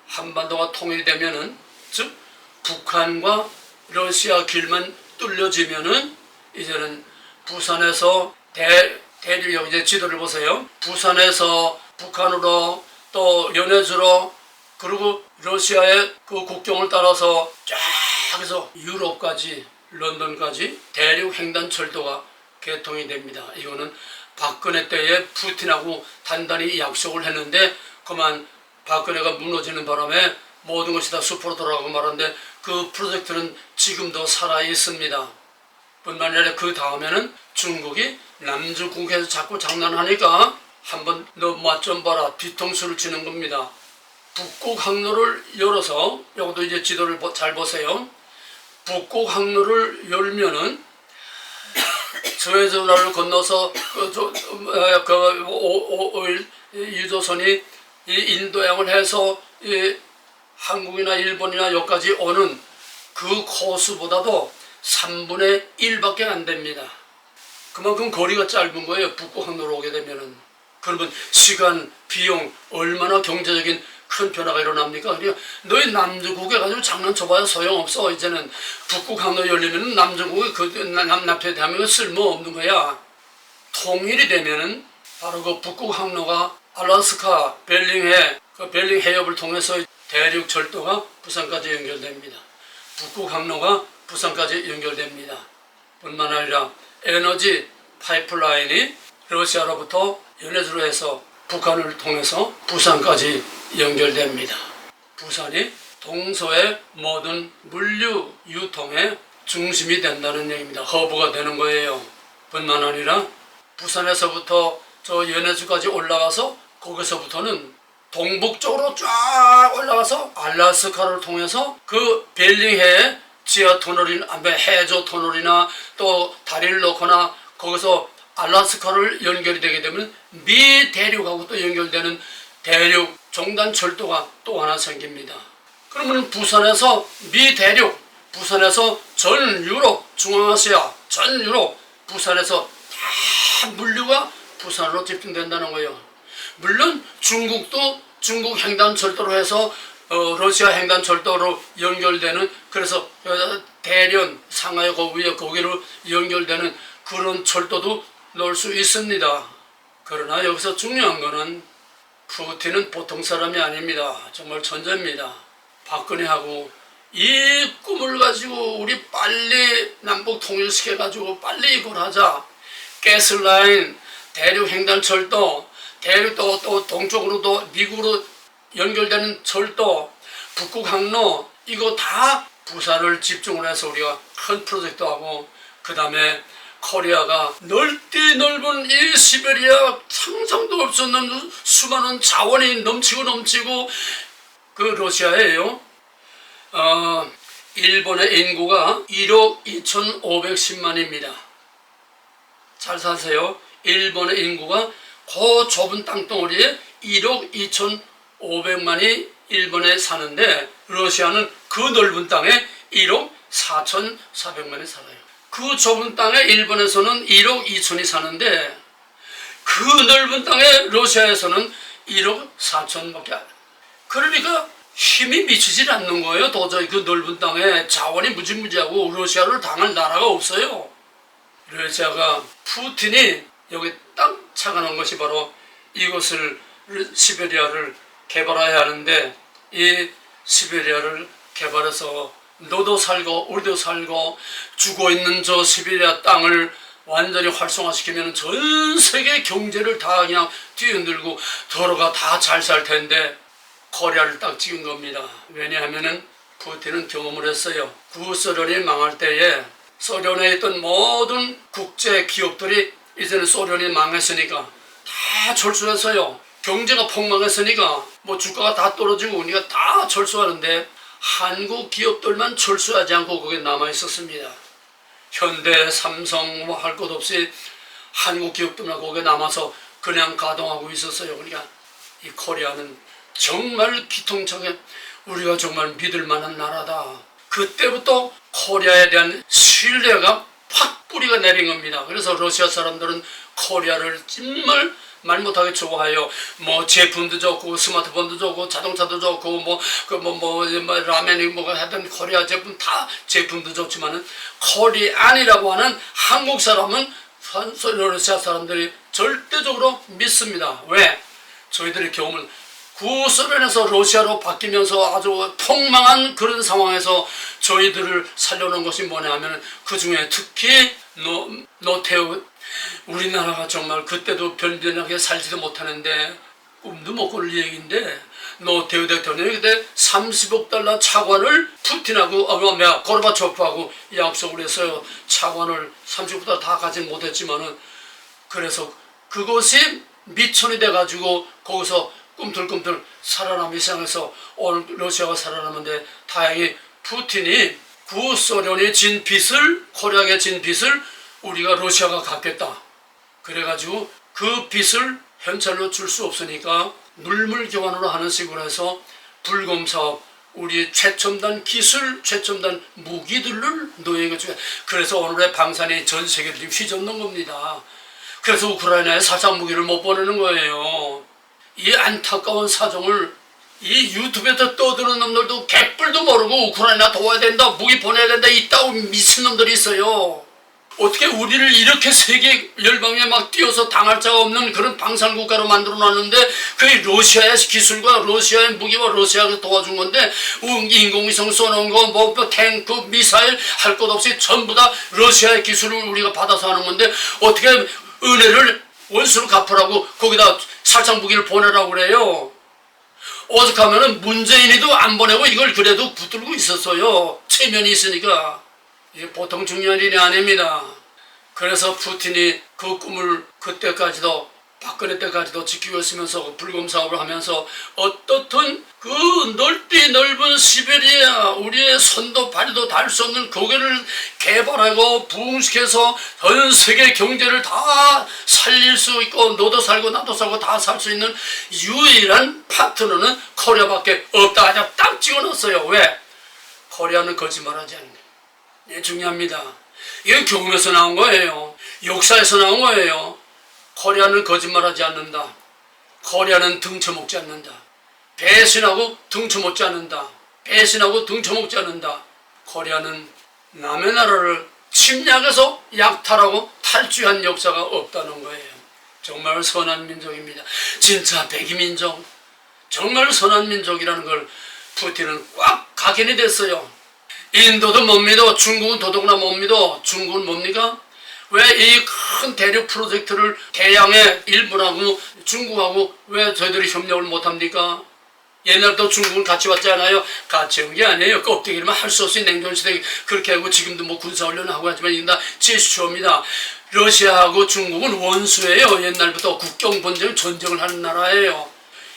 한반도가 통일되면은 즉 북한과 러시아 길만 뚫려지면은 이제는 부산에서 대륙 이제 지도를 보세요. 부산에서 북한으로 또 연해주로 그리고 러시아의 그 국경을 따라서 쫙 해서 유럽까지 런던까지 대륙 횡단철도가 개통이 됩니다. 이거는 박근혜 때에 푸틴하고 단단히 약속을 했는데 그만 박근혜가 무너지는 바람에 모든 것이 다 숲으로 돌아가고 말았는데 그 프로젝트는 지금도 살아 있습니다. 뿐만 아니라 그 다음에는 중국이 남중국해에서 자꾸 장난하니까 한번 너 맛 좀 봐라 뒤통수를 치는 겁니다. 북극 항로를 열어서 이것도 이제 지도를 잘 보세요. 북극 항로를 열면은 수에즈운하를 건너서 유조선이 이 인도양을 해서 이 한국이나 일본이나 여기까지 오는 그 코스보다도 3분의 1밖에 안 됩니다. 그만큼 거리가 짧은 거예요. 북극 항로로 오게 되면은. 그러면 시간, 비용, 얼마나 경제적인 큰 변화가 일어납니까? 그러니까 너희 남중국해 가지고 장난쳐봐야 소용없어. 이제는 북극 항로 열리면 남중국에 그 남남패 대한민국 쓸모없는 거야. 통일이 되면은 바로 그 북극 항로가 알래스카, 벨링해, 그 벨링 해협을 통해서 대륙 철도가 부산까지 연결됩니다. 북극 항로가 부산까지 연결됩니다. 뿐만 아니라 에너지 파이프라인이 러시아로부터 연해주로 해서 북한을 통해서 부산까지 연결됩니다. 부산이 동서의 모든 물류 유통의 중심이 된다는 얘기입니다. 허브가 되는 거예요. 뿐만 아니라 부산에서부터 저 연해주까지 올라가서 거기서부터는 동북쪽으로 쫙 올라가서 알래스카를 통해서 그 벨링해 지하 터널이나 해저 터널이나 또 다리를 놓거나 거기서 알래스카를 연결이 되게 되면 미 대륙하고 또 연결되는 대륙 종단 철도가 또 하나 생깁니다. 그러면 부산에서 미 대륙, 부산에서 전 유럽, 중앙아시아, 전 유럽, 부산에서 다 물류가 부산으로 집중된다는 거예요. 물론 중국도 중국 횡단철도로 해서 러시아 횡단철도로 연결되는 그래서 대련, 상하이 거기로 연결되는 그런 철도도 넣을 수 있습니다. 그러나 여기서 중요한 거는 푸틴은 보통 사람이 아닙니다. 정말 천재입니다. 박근혜하고 이 꿈을 가지고 우리 빨리 남북 통일시켜가지고 빨리 이걸 하자. 가스라인, 대륙 횡단철도, 대륙 또 동쪽으로도 미국으로 연결되는 철도, 북극 항로 이거 다 부산을 집중을 해서 우리가 큰 프로젝트하고 그 다음에 코리아가 넓디 넓은 이 시베리아 상상도 없었는 수많은 자원이 넘치고 그 러시아예요. 일본의 인구가 1억 2,510만입니다. 잘 사세요. 일본의 인구가 그 좁은 땅덩어리에 1억 2,500만이 일본에 사는데 러시아는 그 넓은 땅에 1억 4,400만이 살아요. 그 좁은 땅에 일본에서는 1억 2천이 사는데 그 넓은 땅에 러시아에서는 1억 4천밖에 안. 그러니까 힘이 미치질 않는 거예요. 도저히 그 넓은 땅에 자원이 무지무지하고 러시아를 당할 나라가 없어요. 러시아가 푸틴이 여기 딱 착안한 것이 바로 이곳을 시베리아를 개발해야 하는데, 이 시베리아를 개발해서 너도 살고 우리도 살고 죽어있는 저 시베리아 땅을 완전히 활성화시키면 전 세계 경제를 다 그냥 뒤흔들고 도로가 다 잘 살 텐데 코리아를 딱 찍은 겁니다. 왜냐하면은 푸틴은 경험을 했어요. 구소련이 망할 때에 소련에 있던 모든 국제 기업들이 이제는 소련이 망했으니까 다 철수했어요. 경제가 폭망했으니까 뭐 주가가 다 떨어지고 그러니까 다 철수하는데 한국 기업들만 철수하지 않고 거기에 남아 있었습니다. 현대, 삼성 뭐 할 것 없이 한국 기업들만 거기에 남아서 그냥 가동하고 있었어요. 그러니까 이 코리아는 정말 기통차게 우리가 정말 믿을 만한 나라다. 그때부터 코리아에 대한 신뢰가 팍 뿌리가 내린 겁니다. 그래서 러시아 사람들은 코리아를 정말 말 못하게 좋아해요. 뭐 제품도 좋고 스마트폰도 좋고 자동차도 좋고 뭐 라면이 뭐가 하든 코리아 제품 다 제품도 좋지만은 코리안이라고 하는 한국 사람은 러시아 사람들이 절대적으로 믿습니다. 왜? 저희들의 경험을 구소련에서 러시아로 바뀌면서 아주 폭망한 그런 상황에서 저희들을 살려놓은 것이 뭐냐 하면 그 중에 특히 노태우, 우리나라가 정말 그때도 변변하게 살지도 못하는데 꿈도 못 꿀 얘기인데 노태우 대통령이 그때 30억 달러 차관을 푸틴하고 고르바초프하고 약속을 했어요. 차관을 30억 달러 다 가진 못했지만은 그래서 그것이 미천이 돼가지고 거기서 꿈틀꿈틀 살아남기 시작해서 오늘 러시아가 살아남는데 다행히 푸틴이 구소련이 진 빚을 코리아에 진 빚을 우리가 러시아가 갚겠다. 그래가지고 그 빚을 현찰로 줄 수 없으니까 물물 교환으로 하는 식으로 해서 불금 사업, 우리 최첨단 기술, 최첨단 무기들을 노예에게 주게. 그래서 오늘의 방산이 전 세계를 휘젓는 겁니다. 그래서 우크라이나에 살상 무기를 못 보내는 거예요. 이 안타까운 사정을 이 유튜브에서 떠드는 놈들도 개뿔도 모르고 우크라이나 도와야 된다, 무기 보내야 된다, 이따위 미친놈들이 있어요. 어떻게 우리를 이렇게 세계 열방에 막 뛰어서 당할 자가 없는 그런 방산국가로 만들어놨는데 그게 러시아의 기술과 러시아의 무기와 러시아가 도와준 건데 인공위성 쏘는 거, 뭐 탱크, 미사일 할 것 없이 전부 다 러시아의 기술을 우리가 받아서 하는 건데 어떻게 은혜를 원수로 갚으라고 거기다 살상 무기를 보내라고 그래요. 오죽하면은 문재인이도 안 보내고 이걸 그래도 붙들고 있었어요. 체면이 있으니까. 이게 보통 중요한 일이 아닙니다. 그래서 푸틴이 그 꿈을 그때까지도 박근혜 때까지도 지키고 있으면서 불금 사업을 하면서 어떻든 그 넓은 시베리아 우리의 손도 발도 닿을 수 없는 거기를 개발하고 부흥시켜서 전 세계 경제를 다 살릴 수 있고 너도 살고 나도 살고 다 살 수 있는 유일한 파트너는 코리아밖에 없다. 그냥 딱 찍어놨어요. 왜? 코리아는 거짓말하지 않는. 네, 중요합니다. 이건 경험에서 나온 거예요. 역사에서 나온 거예요. 코리아는 거짓말하지 않는다. 코리아는 등쳐먹지 않는다. 배신하고 등쳐먹지 않는다. 배신하고 등쳐먹지 않는다. 코리아는 남의 나라를 침략해서 약탈하고 탈취한 역사가 없다는 거예요. 정말 선한 민족입니다. 진짜 백이민족, 정말 선한 민족이라는 걸 푸틴은 꽉 각인이 됐어요. 인도도 못 믿어. 중국은 더더구나 못 믿어. 중국은 뭡니까? 왜 이 큰 대륙 프로젝트를 대양의 일본하고 중국하고 왜 저희들이 협력을 못합니까? 옛날부터 중국은 같이 왔지 않아요? 같이 온 게 아니에요. 껍데기로만 할 수 없이 냉전시대 그렇게 하고 지금도 뭐 군사훈련을 하고 하지만 이건 다 제스처입니다. 러시아하고 중국은 원수예요. 옛날부터 국경 분쟁 전쟁을 하는 나라예요.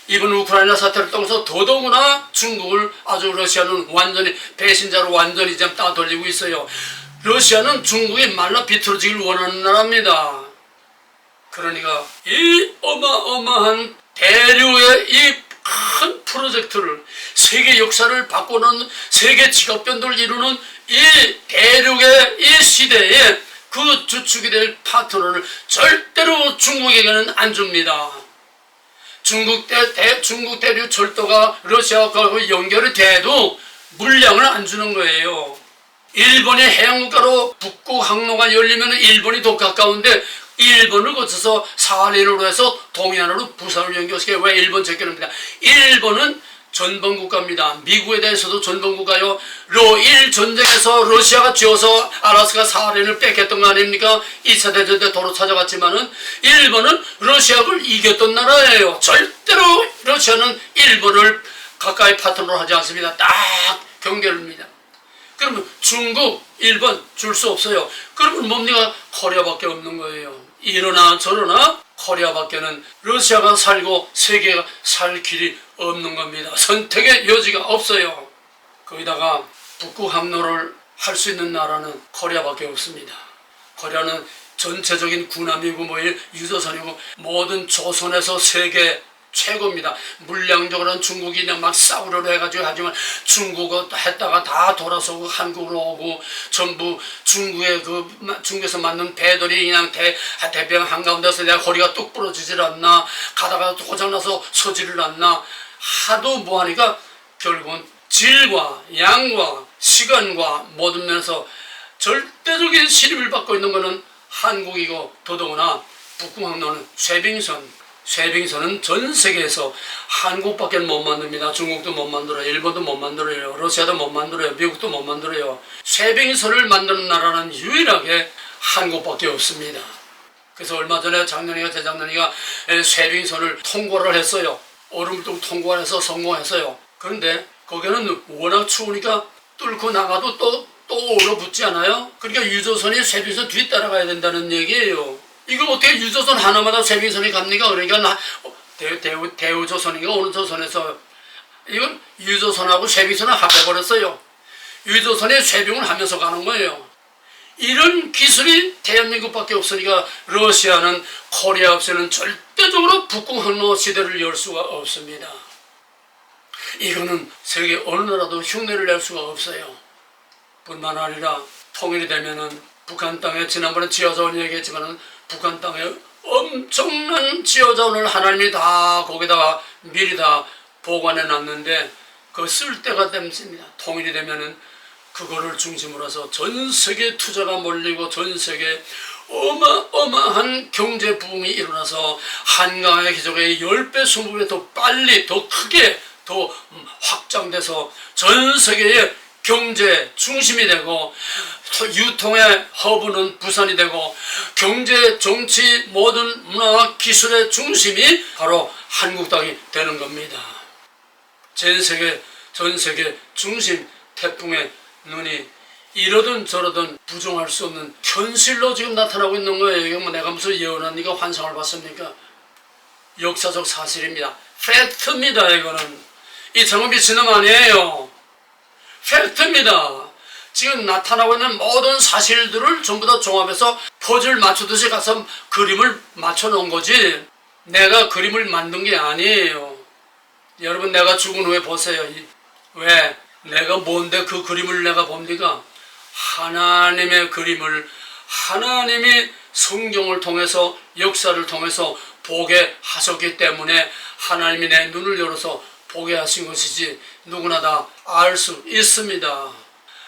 이번 우크라이나 사태를 통해서 더더구나 중국을 아주 러시아는 완전히 배신자로 완전히 지금 따돌리고 있어요. 러시아는 중국이 말라 비틀어지길 원하는 나라입니다. 그러니까 이 어마어마한 대륙의 이 큰 프로젝트를 세계 역사를 바꾸는 세계 지각변도를 이루는 이 대륙의 이 시대에 그 주축이 될 파트너를 절대로 중국에게는 안 줍니다. 중국 대륙 철도가 러시아와 연결이 돼도 물량을 안 주는 거예요. 일본이 해양국가로 북구 항로가 열리면 일본이 더 가까운데 일본을 거쳐서 사할린으로 해서 동해안으로 부산을 연결시켜요. 왜 일본 제껴놓습니다. 일본은 전범국가입니다. 미국에 대해서도 전범국가요. 러일 전쟁에서 러시아가 쥐어서 알라스카 사할린을 뺏겼던 거 아닙니까? 2차 대전 때 도로 찾아갔지만은 일본은 러시아를 이겼던 나라예요. 절대로 러시아는 일본을 가까이 파트너로 하지 않습니다. 딱 경계입니다. 그러면 중국, 일본 줄 수 없어요. 그러면 뭡니까? 코리아밖에 없는 거예요. 이러나 저러나 코리아밖에는 러시아가 살고 세계가 살 길이 없는 겁니다. 선택의 여지가 없어요. 거기다가 북구 항로를 할 수 있는 나라는 코리아밖에 없습니다. 코리아는 전체적인 군함이고 유조선이고 모든 조선에서 세계 최고입니다. 물량적으로는 중국이 그냥 막 싸우려고 해가지고 하지만 중국어 했다가 다 돌아서고 한국으로 오고 전부 중국에서 만든 배들이 그냥 대평 한가운데서 내가 허리가 뚝 부러지질 않나 가다가 고장나서 서지를 않나 하도 뭐하니까 결국은 질과 양과 시간과 모든 면에서 절대적인 신임을 받고 있는 것은 한국이고 더더구나 북구항로는 쇄빙선은 전 세계에서 한국밖에 못 만듭니다. 중국도 못 만들어요. 일본도 못 만들어요. 러시아도 못 만들어요. 미국도 못 만들어요. 쇄빙선을 만드는 나라는 유일하게 한국밖에 없습니다. 그래서 얼마 전에 작년인가 재작년인가 쇄빙선을 통과를 했어요. 얼음도 통과해서 성공했어요. 그런데 거기는 워낙 추우니까 뚫고 나가도 또 얼어붙지 않아요? 그러니까 유조선이 쇄빙선 뒤 따라가야 된다는 얘기예요. 이거 어떻게 유조선 하나마다 쇄빙선이 갑니까? 그러니까 대우조선인가 어느 조선에서 이건 유조선하고 쇄빙선을 합해버렸어요. 유조선이 쇄빙을 하면서 가는 거예요. 이런 기술이 대한민국밖에 없으니까 러시아는 코리아 없이는 절대적으로 북구 항로 시대를 열 수가 없습니다. 이거는 세계 어느 나라도 흉내를 낼 수가 없어요. 뿐만 아니라 통일이 되면은 북한 땅에 지난번에 지하자원 얘기했지만은 북한 땅에 엄청난 지하자원을 하나님이 다 거기다가 미리 다 보관해 놨는데 그거 쓸 때가 됩니다. 통일이 되면은 그거를 중심으로 해서 전 세계 투자가 몰리고 전 세계 어마어마한 경제 부흥이 일어나서 한강의 기적의 10배, 20배 더 빨리 더 크게 더 확장돼서 전 세계의 경제 중심이 되고 유통의 허브는 부산이 되고 경제, 정치, 모든 문화, 기술의 중심이 바로 한국 땅이 되는 겁니다. 전 세계 중심 태풍의 눈이 이러든 저러든 부정할 수 없는 현실로 지금 나타나고 있는 거예요. 이게 뭐 내가 무슨 예언하니까 환상을 봤습니까? 역사적 사실입니다. 팩트입니다. 이거는 이창호 미친놈 아니에요. 팩트입니다. 지금 나타나고 있는 모든 사실들을 전부 다 종합해서 퍼즐 맞추듯이 가서 그림을 맞춰 놓은 거지 내가 그림을 만든 게 아니에요. 여러분 내가 죽은 후에 보세요. 왜? 내가 뭔데 그 그림을 내가 봅니까? 하나님의 그림을 하나님이 성경을 통해서 역사를 통해서 보게 하셨기 때문에 하나님이 내 눈을 열어서 보게 하신 것이지 누구나 다 알 수 있습니다.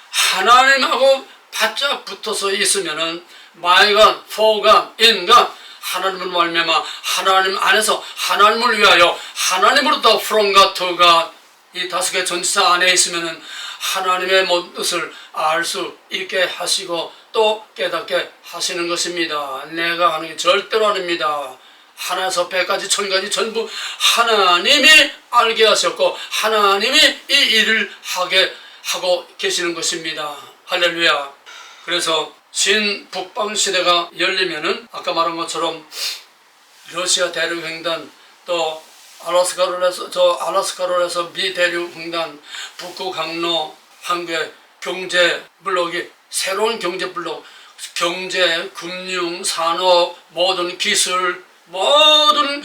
하나님하고 바짝 붙어서 있으면은 마이간, 포간, 인간 하나님을 말미암아 하나님 안에서 하나님을 위하여 하나님으로부터 from God to God 이 5개 전치사 안에 있으면은 하나님의 모든 뜻을 알 수 있게 하시고 또 깨닫게 하시는 것입니다. 내가 하는 게 절대로 아닙니다. 하나에서 100까지 1000까지 전부 하나님이 알게 하셨고 하나님이 이 일을 하게 하고 계시는 것입니다. 할렐루야. 그래서 신북방 시대가 열리면은 아까 말한 것처럼 러시아 대륙 횡단 또 알래스카로 해서 미 대륙 횡단 북구 강로 한국의 경제 블록이 새로운 경제 블록 경제, 금융, 산업, 모든 기술 모든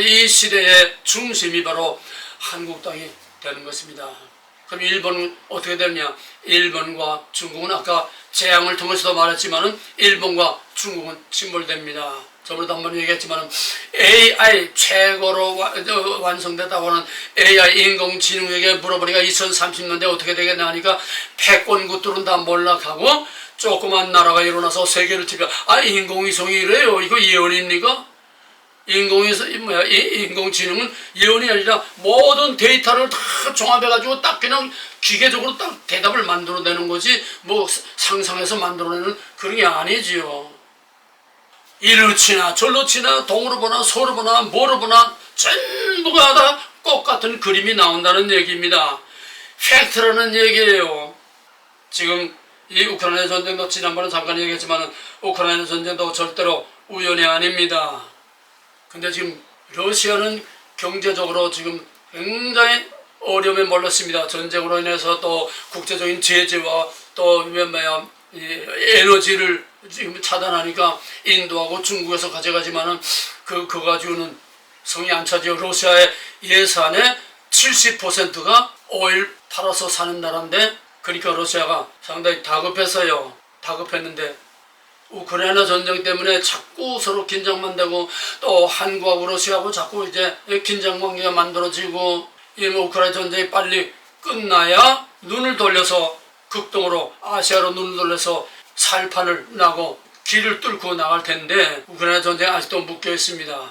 이 시대의 중심이 바로 한국 땅이 되는 것입니다. 그럼 일본은 어떻게 되느냐? 일본과 중국은 아까 재앙을 통해서도 말했지만은 일본과 중국은 침몰됩니다. 저번에도 한번 얘기했지만은 AI 최고로 완성됐다고 하는 AI 인공지능에게 물어보니까 2030년대 어떻게 되겠냐 하니까 패권국들은 다 몰락하고 조그만 나라가 일어나서 세계를 지배. 인공위성이 이래요. 이거 예언입니까? 인공지능은 예언이 아니라 모든 데이터를 다 종합해가지고 딱 그냥 기계적으로 딱 대답을 만들어내는 거지 뭐 상상해서 만들어내는 그런 게 아니지요. 이리로 치나 절로 치나 동으로 보나 서로 보나 뭐로 보나 전부가 다 똑같은 그림이 나온다는 얘기입니다. 팩트라는 얘기예요. 지금 이 우크라이나 전쟁도 지난번에 잠깐 얘기했지만 우크라이나 전쟁도 절대로 우연이 아닙니다. 근데 지금 러시아는 경제적으로 지금 굉장히 어려움에 몰렸습니다. 전쟁으로 인해서 또 국제적인 제재와 또 에너지를 지금 차단하니까 인도하고 중국에서 가져가지만은 그거 가지고는 성이 안 차지요. 러시아의 예산의 70%가 오일 팔아서 사는 나라인데 그러니까 러시아가 상당히 다급했어요. 다급했는데 우크라이나 전쟁 때문에 자꾸 서로 긴장만 되고 또 한국하고 러시아하고 자꾸 이제 긴장 관계가 만들어지고 이 우크라이나 전쟁이 빨리 끝나야 눈을 돌려서 극동으로 아시아로 눈을 돌려서 살판을 나고 길을 뚫고 나갈 텐데 우크라이나 전쟁이 아직도 묶여 있습니다.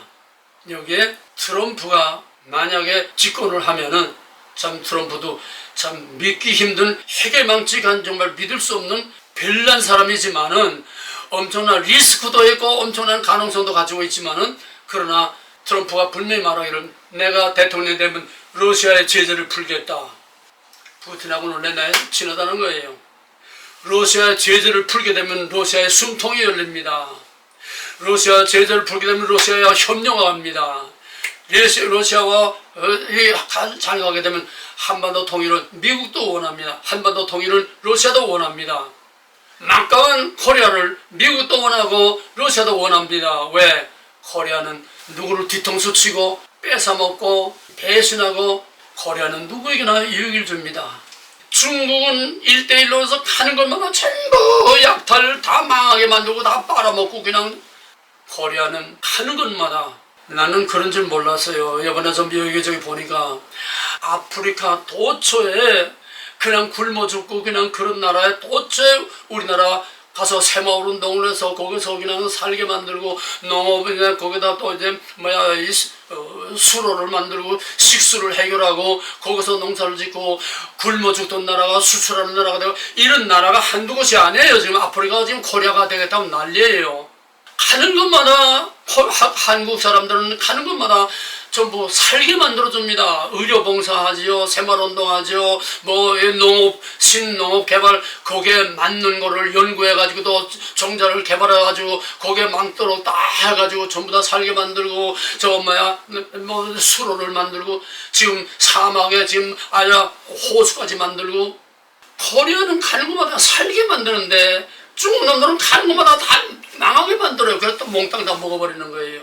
여기에 트럼프가 만약에 집권을 하면은 참 트럼프도 참 믿기 힘든 해결망측한 정말 믿을 수 없는 별난 사람이지만은 엄청난 리스크도 있고 엄청난 가능성도 가지고 있지만은 그러나 트럼프가 분명히 말하기를 내가 대통령이 되면 러시아의 제재를 풀겠다. 푸틴하고는 맨날 친하다는 거예요. 러시아의 제재를 풀게 되면 러시아의 숨통이 열립니다. 러시아 제재를 풀게 되면 러시아와 협력을 합니다. 러시아와 잘 가게 되면 한반도 통일을 미국도 원합니다. 한반도 통일을 러시아도 원합니다. 막강한 코리아를 미국도 원하고 러시아도 원합니다. 왜? 코리아는 누구를 뒤통수 치고 뺏어먹고 배신하고 코리아는 누구에게나 이익을 줍니다. 중국은 1대1로서 가는 것마다 전부 약탈을 다 망하게 만들고 다 빨아먹고 그냥 코리아는 가는 것마다 나는 그런 줄 몰랐어요. 이번에 좀 여기저기 보니까 아프리카 도처에 그냥 굶어 죽고 그냥 그런 나라에 도대체 우리나라 가서 새마을 운동을 해서 거기서 그냥 살게 만들고 농업이나 거기다 또 이제 수로를 만들고 식수를 해결하고 거기서 농사를 짓고 굶어 죽던 나라가 수출하는 나라가 되고 이런 나라가 한두 곳이 아니에요. 지금 아프리카가 지금 코리아가 되겠다면 난리예요. 가는 것마다 한국 사람들은 가는 것마다 전부 살게 만들어줍니다. 의료봉사하지요, 새마을운동하지요, 농업, 신농업 개발, 거기에 맞는 거를 연구해가지고 또 종자를 개발해가지고 거기에 망토록 다 해가지고 전부 다 살게 만들고 수로를 만들고 지금 사막에 지금 호수까지 만들고 코리아는 가는 것마다 살게 만드는데 중국 놈들은 가는 것마다 다 망하게 만들어요. 그래서 또 몽땅 다 먹어버리는 거예요.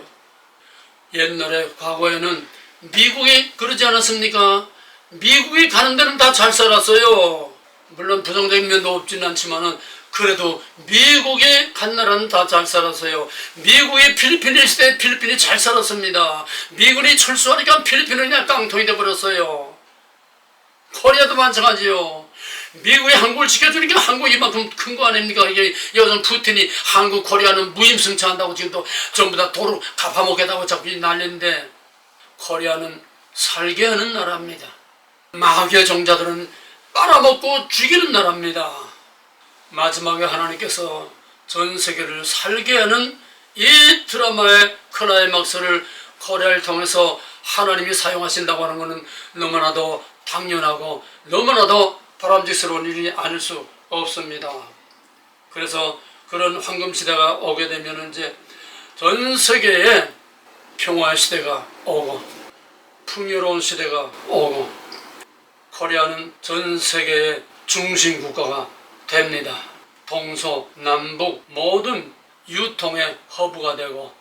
옛날에 과거에는 미국이 그러지 않았습니까? 미국이 가는 데는 다 잘 살았어요. 물론 부정적인 면도 없지는 않지만은 그래도 미국이 간 나라는 다 잘 살았어요. 미국이 필리핀에 있을 때 필리핀이 잘 살았습니다. 미군이 철수하니까 필리핀은 그냥 깡통이 돼버렸어요. 코리아도 마찬가지요. 미국이 한국을 지켜주니까 한국이 이만큼 큰 거 아닙니까? 이게 요즘 푸틴이 한국, 코리아는 무임승차한다고 지금 또 전부 다 도로 갚아먹겠다고 자꾸 난리인데 코리아는 살게 하는 나라입니다. 마귀의 종자들은 빨아먹고 죽이는 나라입니다. 마지막에 하나님께서 전 세계를 살게 하는 이 드라마의 클라이막스를 코리아를 통해서 하나님이 사용하신다고 하는 것은 너무나도 당연하고 너무나도 바람직스러운 일이 아닐 수 없습니다. 그래서 그런 황금시대가 오게 되면 이제 전 세계에 평화의 시대가 오고 풍요로운 시대가 오고 코리아는 전 세계의 중심 국가가 됩니다. 동서, 남북 모든 유통의 허브가 되고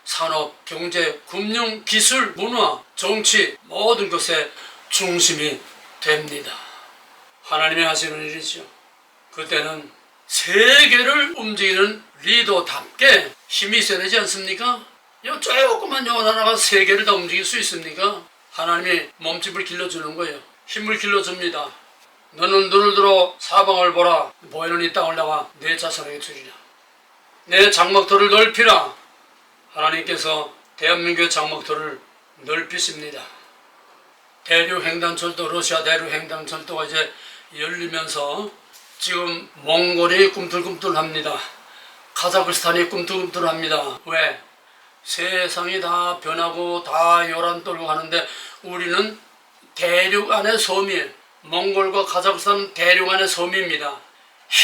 산업, 경제, 금융, 기술, 문화, 정치 모든 것의 중심이 됩니다. 하나님이 하시는 일이죠. 그때는 세계를 움직이는 리더답게 힘이 있어야 되지 않습니까? 요 조그만 영 하나가 세계를 다 움직일 수 있습니까? 하나님이 몸집을 길러주는 거예요. 힘을 길러줍니다. 너는 눈을 들어 사방을 보라. 보이는 이 땅을 나와 내 자손에게 주리라. 내 장막터를 넓히라. 하나님께서 대한민국의 장막터를 넓히십니다. 대륙횡단철도, 러시아 대륙횡단철도가 이제 열리면서 지금 몽골이 꿈틀꿈틀합니다. 카자흐스탄이 꿈틀꿈틀합니다. 왜? 세상이 다 변하고 다 요란 떨고 하는데 우리는 대륙 안의 섬이에요. 몽골과 카자흐스탄은 대륙 안의 섬입니다.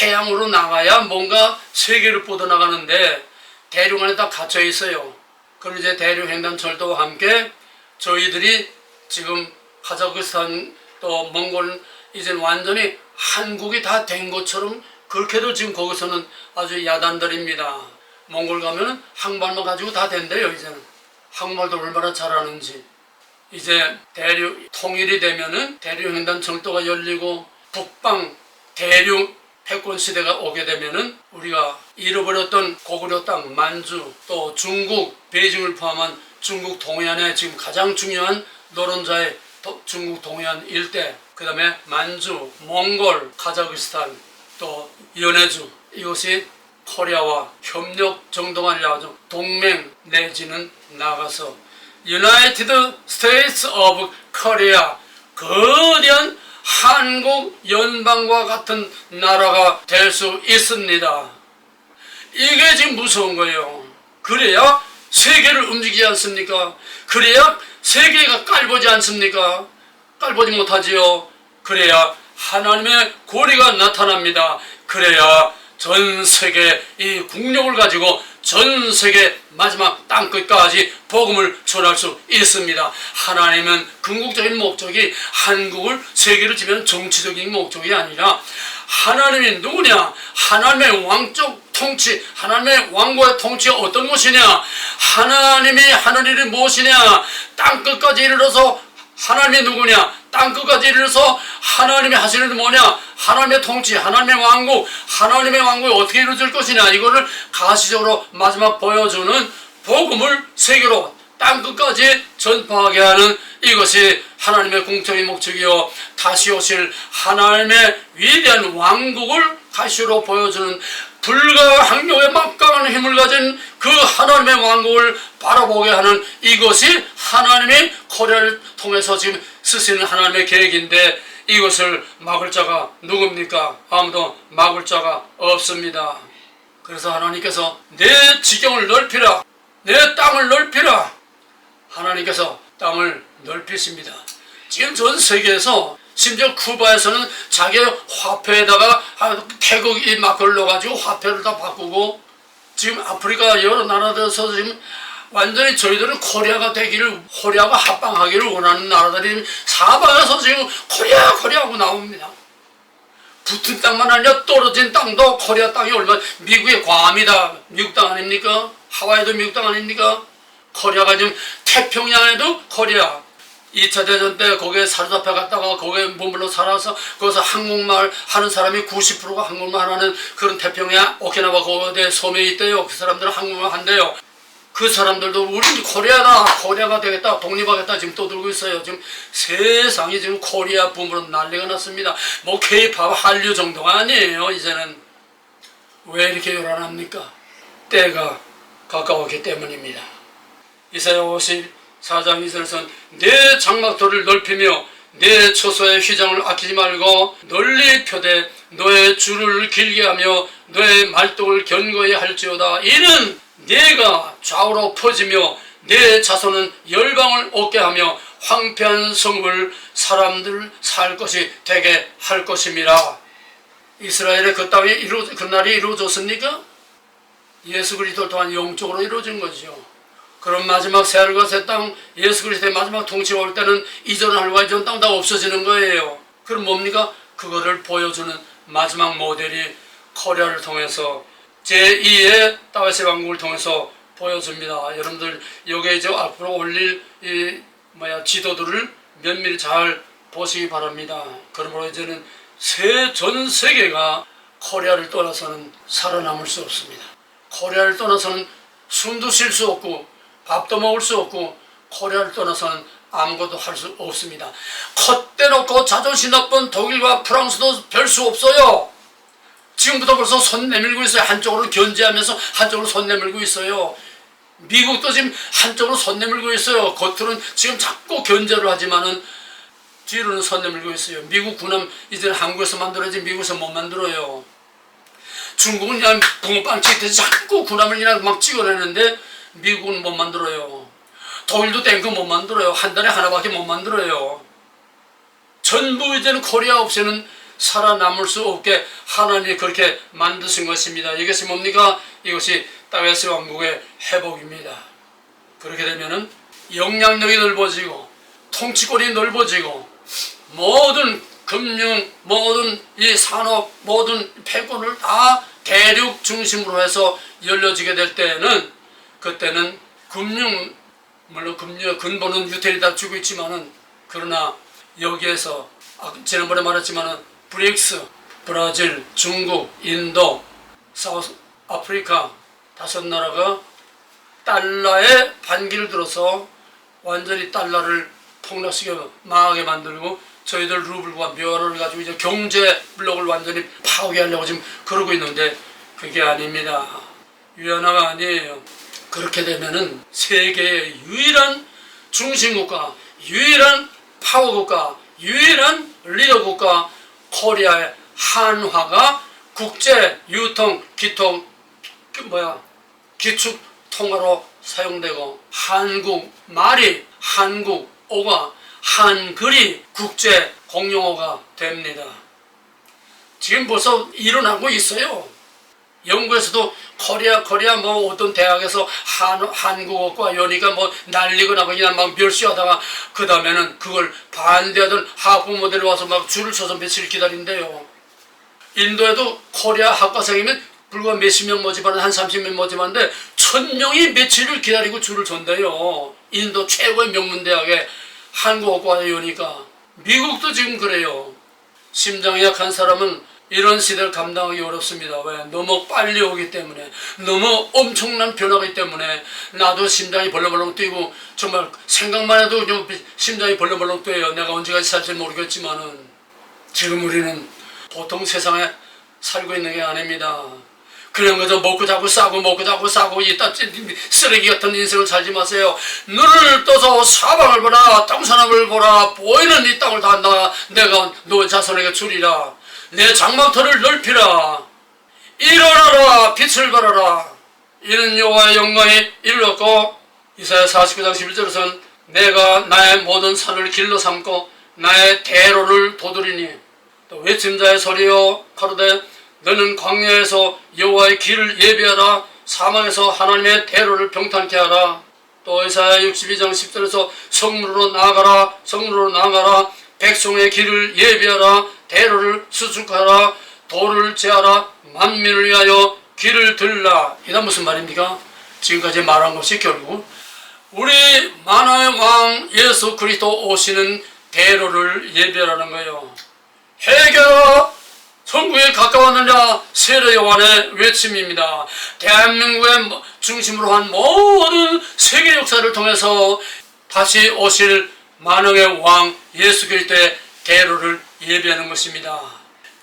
해양으로 나가야 뭔가 세계를 뻗어나가는데 대륙 안에 다 갇혀 있어요. 그럼 이제 대륙횡단철도와 함께 저희들이 지금 카자흐스탄 또 몽골은 이제 완전히 한국이 다 된 것처럼 그렇게도 지금 거기서는 아주 야단들입니다. 몽골 가면은 한국말만 가지고 다 된대요. 이제는 한국말도 얼마나 잘하는지. 이제 대륙 통일이 되면은 대륙횡단 철도가 열리고 북방 대륙 패권 시대가 오게 되면은 우리가 잃어버렸던 고구려 땅 만주 또 중국 베이징을 포함한 중국 동해안의 지금 가장 중요한 노른자의 중국 동해안 일대, 그 다음에 만주, 몽골, 카자흐스탄, 또 연해주, 이것이 코리아와 협력 정도가 아니라 동맹 내지는 나가서 United States of Korea, 거대한 한국 연방과 같은 나라가 될 수 있습니다. 이게 지금 무서운 거예요. 그래야 세계를 움직이지 않습니까? 그래야 세계가 깔보지 않습니까? 깔보지 못하지요. 그래야 하나님의 고리가 나타납니다. 그래야 전 세계 이 국력을 가지고 전 세계 마지막 땅끝까지 복음을 전할 수 있습니다. 하나님은 궁극적인 목적이 한국을 세계를 지배하는 정치적인 목적이 아니라 하나님이 누구냐? 하나님의 왕적 통치, 하나님의 왕국의 통치가 어떤 것이냐? 하나님이 하는 일이 무엇이냐? 땅끝까지 이르러서 하나님이 누구냐? 땅끝까지 이르러서 하나님이 하시는 일이 뭐냐? 하나님의 통치, 하나님의 왕국이 어떻게 이루어질 것이냐? 이거를 가시적으로 마지막 보여주는 복음을 세계로 땅끝까지 전파하게 하는 이것이 하나님의 공적인 목적이요, 다시 오실 하나님의 위대한 왕국을 가시로 보여주는 불가항력의 막강한 힘을 가진 그 하나님의 왕국을 바라보게 하는 이것이 하나님이 코리아를 통해서 지금 쓰시는 하나님의 계획인데, 이것을 막을 자가 누굽니까? 아무도 막을 자가 없습니다. 그래서 하나님께서 내 지경을 넓히라, 내 땅을 넓히라. 하나님께서 땅을 넓히십니다. 지금 전 세계에서 심지어 쿠바에서는 자기 화폐에다가 태극이 막 걸러가지고 화폐를 다 바꾸고, 지금 아프리카 여러 나라들에서 지금 완전히 저희들은 코리아가 되기를, 코리아가 합방하기를 원하는 나라들이 사방에서 지금 코리아 하고 나옵니다. 붙은 땅만 아니라 떨어진 땅도 코리아 땅이 얼마나, 미국의 괌이다 미국 땅 아닙니까? 하와이도 미국 땅 아닙니까? 코리아가 지금 태평양에도 코리아. 2차 대전 때 거기에 사로잡혀 갔다가 거기에 머물러 살아서 거기서 한국말 하는 사람이 90%가 한국말 하는 그런 태평양 오키나와 거대 섬에 있대요. 그 사람들은 한국말 한대요. 그 사람들도 우리 코리아가 되겠다, 독립하겠다 지금 떠들고 있어요. 지금 세상이 지금 코리아 붐으로 난리가 났습니다. 뭐 K-팝 한류 정도가 아니에요. 이제는 왜 이렇게 요란합니까? 때가 가까웠기 때문입니다. 이사야 54장 2절에서는 내 장막터를 넓히며 내 처소의 휘장을 아끼지 말고 널리 펴되 너의 줄을 길게 하며 너의 말뚝을 견고히 할지어다. 이는 네가 좌우로 퍼지며 내 자손은 열방을 얻게 하며 황폐한 성읍을 사람들 살 것이 되게 할 것임이라. 이스라엘의 그 땅이 그날이 이루어졌습니까? 예수 그리스도 또한 영적으로 이루어진 거죠. 그럼 마지막 새하늘과 새 땅, 예수 그리스도의 마지막 통치가 올 때는 이전 하늘과 이전 땅 다 없어지는 거예요. 그럼 뭡니까? 그거를 보여주는 마지막 모델이 코리아를 통해서 제2의 다윗의 왕국을 통해서 보여줍니다. 여러분들 여기에 이제 앞으로 올릴 지도들을 면밀히 잘 보시기 바랍니다. 그러므로 이제는 전 세계가 코리아를 떠나서는 살아남을 수 없습니다. 코리아를 떠나서는 숨도 쉴 수 없고 밥도 먹을 수 없고 코리아를 떠나서는 아무것도 할 수 없습니다. 콧대 놓고 자존심 나쁜 독일과 프랑스도 별 수 없어요. 지금부터 벌써 손 내밀고 있어요. 한쪽으로 견제하면서 한쪽으로 손 내밀고 있어요. 미국도 지금 한쪽으로 손 내밀고 있어요. 겉으로는 지금 자꾸 견제를 하지만은 뒤로는 손 내밀고 있어요. 미국 군함 이제는 한국에서 만들어야지 미국에서 못 만들어요. 중국은 그냥 붕어빵 찍듯이 자꾸 군함을 그냥 막 찍어내는데 미국은 못 만들어요. 독일도 탱크 못 만들어요. 한 달에 하나밖에 못 만들어요. 전부 이제는 코리아 없이는 살아남을 수 없게 하나님이 그렇게 만드신 것입니다. 이것이 뭡니까? 이것이 다윗 왕국의 회복입니다. 그렇게 되면은 영향력이 넓어지고 통치권이 넓어지고 모든 금융, 모든 이 산업, 모든 패권을 다 대륙 중심으로 해서 열려지게 될 때는 그때는 물론 금융의 근본은 유태인이 다 주고 있지만은 그러나 여기에서 지난번에 말했지만은 브릭스, 브라질, 중국, 인도, 사우스 아프리카 5나라가 달러의 반기를 들어서 완전히 달러를 폭락시켜 망하게 만들고 저희들 루블과 묘화를 가지고 이제 경제 블록을 완전히 파괴하려고 지금 그러고 있는데 그게 아닙니다. 위안화가 아니에요. 그렇게 되면은 세계의 유일한 중심국가, 유일한 파워국가, 유일한 리더국가 코리아의 한화가 국제 유통 기축 통화로 사용되고 한국말이 한국어가 한글이 국제 공용어가 됩니다. 지금 벌써 일어나고 있어요. 영국에서도 코리아 뭐 어떤 대학에서 한국어과 연희가 뭐 날리거나 그냥 막 멸시하다가 그 다음에는 그걸 반대하던 학부모들이 와서 막 줄을 서서 며칠 기다린대요. 인도에도 코리아 학과생이면 불과 몇십 명 모집하는 한 30명 모집하는데 1000명이 며칠을 기다리고 줄을 선대요. 인도 최고의 명문대학에 한국어과 연희가. 미국도 지금 그래요. 심장이 약한 사람은 이런 시대를 감당하기 어렵습니다. 왜? 너무 빨리 오기 때문에, 너무 엄청난 변화이기 때문에 나도 심장이 벌렁벌렁 뛰고 정말 생각만 해도 심장이 벌렁벌렁 뛰어요. 내가 언제까지 살지 모르겠지만은 지금 우리는 보통 세상에 살고 있는 게 아닙니다. 그냥 그저 먹고 자고 싸고 이따 쓰레기 같은 인생을 살지 마세요. 눈을 떠서 사방을 보라, 동서남을 보라, 보이는 이 땅을 다 내가 너 자손에게 주리라. 내 장막터를 넓히라. 일어나라, 빛을 발하라. 이는 여호와의 영광이 이르렀고 이사야 49장 11절에서는 내가 나의 모든 산을 길로 삼고 나의 대로를 도드리니 또 외침자의 소리여 가로되 너는 광야에서 여호와의 길을 예비하라. 사막에서 하나님의 대로를 평탄케 하라. 또 이사야 62장 10절에서 성문으로 나아가라. 백성의 길을 예비하라. 대로를 수축하라. 도를 제하라. 만민을 위하여 길을 들라. 이다 무슨 말입니까? 지금까지 말한 것이 결국 우리 만왕의 왕 예수 그리스도 오시는 대로를 예비하라는 거예요. 회개하라. 천국에 가까웠느냐 세례 요한의 외침입니다. 대한민국의 중심으로 한 모든 세계 역사를 통해서 다시 오실 만왕의 왕 예수 그리스도의 대로를 예비하는 것입니다.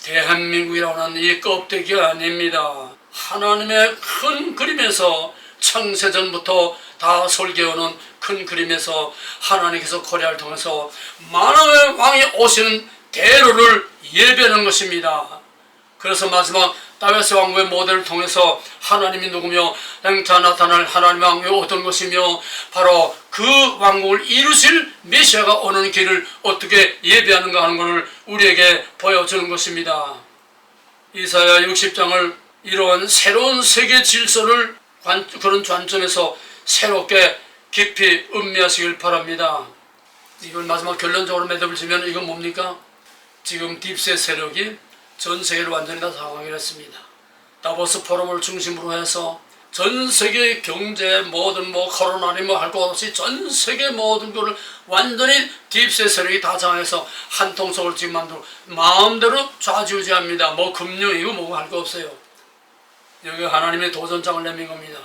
대한민국이라고 하는 이 껍데기가 아닙니다. 하나님의 큰 그림에서 창세전부터 다 설계해오는 큰 그림에서 하나님께서 코리아를 통해서 만왕의 왕이 오시는 대로를 예배하는 것입니다. 그래서 마지막 다윗 왕국의 모델을 통해서 하나님이 누구며 행차 나타날 하나님의 왕국이 어떤 것이며 바로 그 왕국을 이루실 메시아가 오는 길을 어떻게 예배하는가 하는 것을 우리에게 보여주는 것입니다. 이사야 60장을 이루은 새로운 세계 질서를 그런 관점에서 새롭게 깊이 음미하시길 바랍니다. 이걸 마지막 결론적으로 매듭을 지면 이건 뭡니까? 지금 딥셋 세력이 전 세계를 완전히 다 장악을 했습니다. 다보스 포럼을 중심으로 해서 전 세계 경제 모든 코로나니 할 것 없이 전 세계 모든 것을 완전히 딥세 세력이 다 장악해서 한 통속을 지금 만들고 마음대로 좌지우지합니다. 금융이고 뭐고 할 거 없어요. 여기 하나님의 도전장을 내민 겁니다.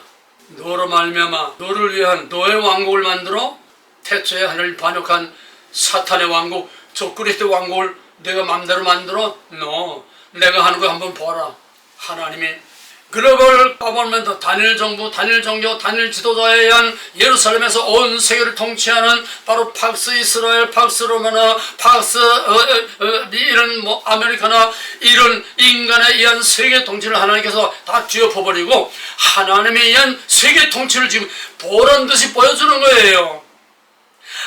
너로 말미암아 너를 위한 너의 왕국을 만들어 태초에 하늘을 반역한 사탄의 왕국, 저 그리스도 왕국을 내가 마음대로 만들어? 내가 하는 거 한번 보라. 하나님이 글로벌 가버먼트, 단일 정부, 단일 종교, 단일 지도자에 의한 예루살렘에서 온 세계를 통치하는 바로 팍스 이스라엘, 팍스 로마나, 팍스 이런 아메리카나 이런 인간에 의한 세계 통치를 하나님께서 다 뒤엎어버리고 하나님에 의한 세계 통치를 지금 보란듯이 보여주는 거예요.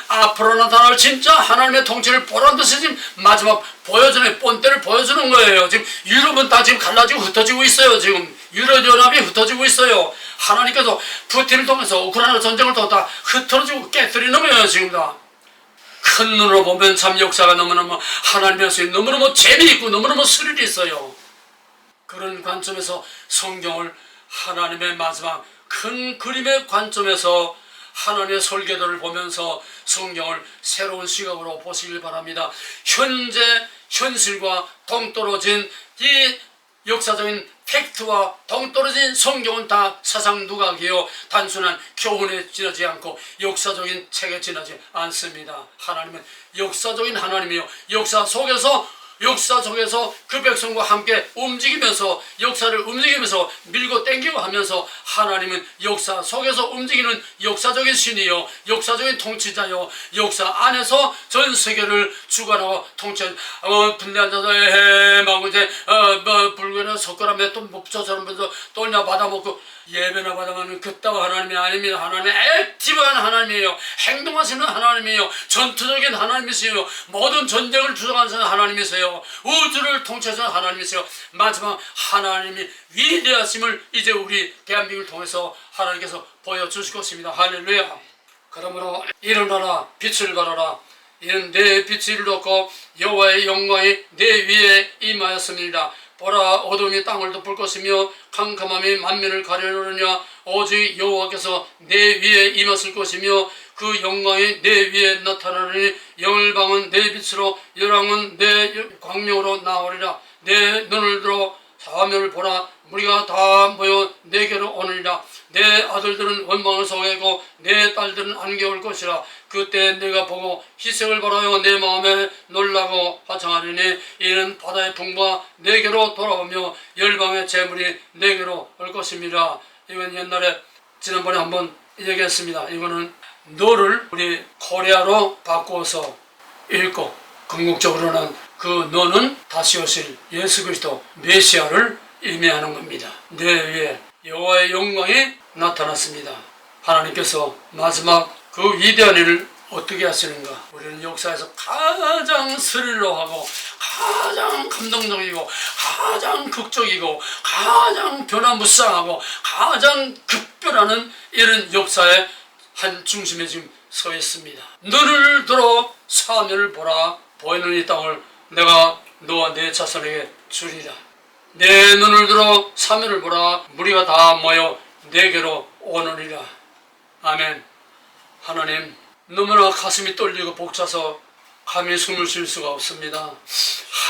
앞으로 나타날 진짜 하나님의 통치를 보란듯이 지금 마지막 보여주는 본때를 보여주는 거예요. 지금 유럽은 다 지금 갈라지고 흩어지고 있어요. 지금 유럽연합이 흩어지고 있어요. 하나님께서 푸틴을 통해서 우크라이나 전쟁을 통해서 다 흩어지고 깨뜨리는 거예요. 지금 다. 큰 눈으로 보면 참 역사가 너무너무 하나님의 말씀이 너무너무 재미있고 너무너무 스릴이 있어요. 그런 관점에서 성경을 하나님의 마지막 큰 그림의 관점에서 하나님의 설계도를 보면서 성경을 새로운 시각으로 보시길 바랍니다. 현재 현실과 동떨어진 이 역사적인 팩트와 동떨어진 성경은 다 사상 누각이요 단순한 교훈에 지나지 않고 역사적인 책에 지나지 않습니다. 하나님은 역사적인 하나님이요 역사 속에서 그 백성과 함께 움직이면서 역사를 움직이면서 밀고 땡기고 하면서 하나님은 역사 속에서 움직이는 역사적인 신이요 역사적인 통치자요 역사 안에서 전 세계를 주관하고 통치하는 분대한 자들 막 이제 불교나 석가람에 또 저처럼 똘냐 받아먹고 예배나 받아먹는 그따위 하나님이 아닙니다. 하나님은 액티브한 하나님이에요. 행동하시는 하나님이에요. 전투적인 하나님이세요. 모든 전쟁을 주장하시는 하나님이세요. 우주를 통치하시는 하나님이세요. 마지막 하나님이 위대하심을 이제 우리 대한민국을 통해서 하나님께서 보여주실 것입니다. 할렐루야. 그러므로 일어나라 빛을 발하라. 이는 내 빛이 이르렀고 여호와의 영광이 내 위에 임하였습니다. 보라 어둠이 땅을 덮을 것이며 캄캄함이 만민을 가려느냐 오직 여호와께서 내 위에 임하실 것이며 그 영광이 내 위에 나타나느니 열방은 내 빛으로 열왕은 내 광명으로 나오리라. 내 눈을 들어 사면을 보라. 무리가 다 모여 내게로 오느니라. 내 아들들은 원망을 소개하고 내 딸들은 안겨올 것이라. 그때 내가 보고 희생을 바라여 내 마음에 놀라고 화창하리니 이는 바다의 풍부가 내게로 돌아오며 열방의 재물이 내게로 올 것입니다. 이건 옛날에 지난번에 한번 얘기했습니다. 이거는 너를 우리 코리아로 바꾸어서 읽고 궁극적으로는 그 너는 다시 오실 예수 그리스도 메시아를 의미하는 겁니다. 내 위에 여호와의 영광이 나타났습니다. 하나님께서 마지막 그 위대한 일을 어떻게 하시는가? 우리는 역사에서 가장 스릴러하고 가장 감동적이고 가장 극적이고 가장 변화무쌍하고 가장 급변하는 이런 역사의 한 중심에 지금 서 있습니다. 눈을 들어 사면을 보라. 보이는 이 땅을 내가 너와 내 자손에게 주리라. 내 눈을 들어 사면을 보라. 무리가 다 모여 내게로 오느니라. 아멘. 하나님, 너무나 가슴이 떨리고 벅차서 감히 숨을 쉴 수가 없습니다.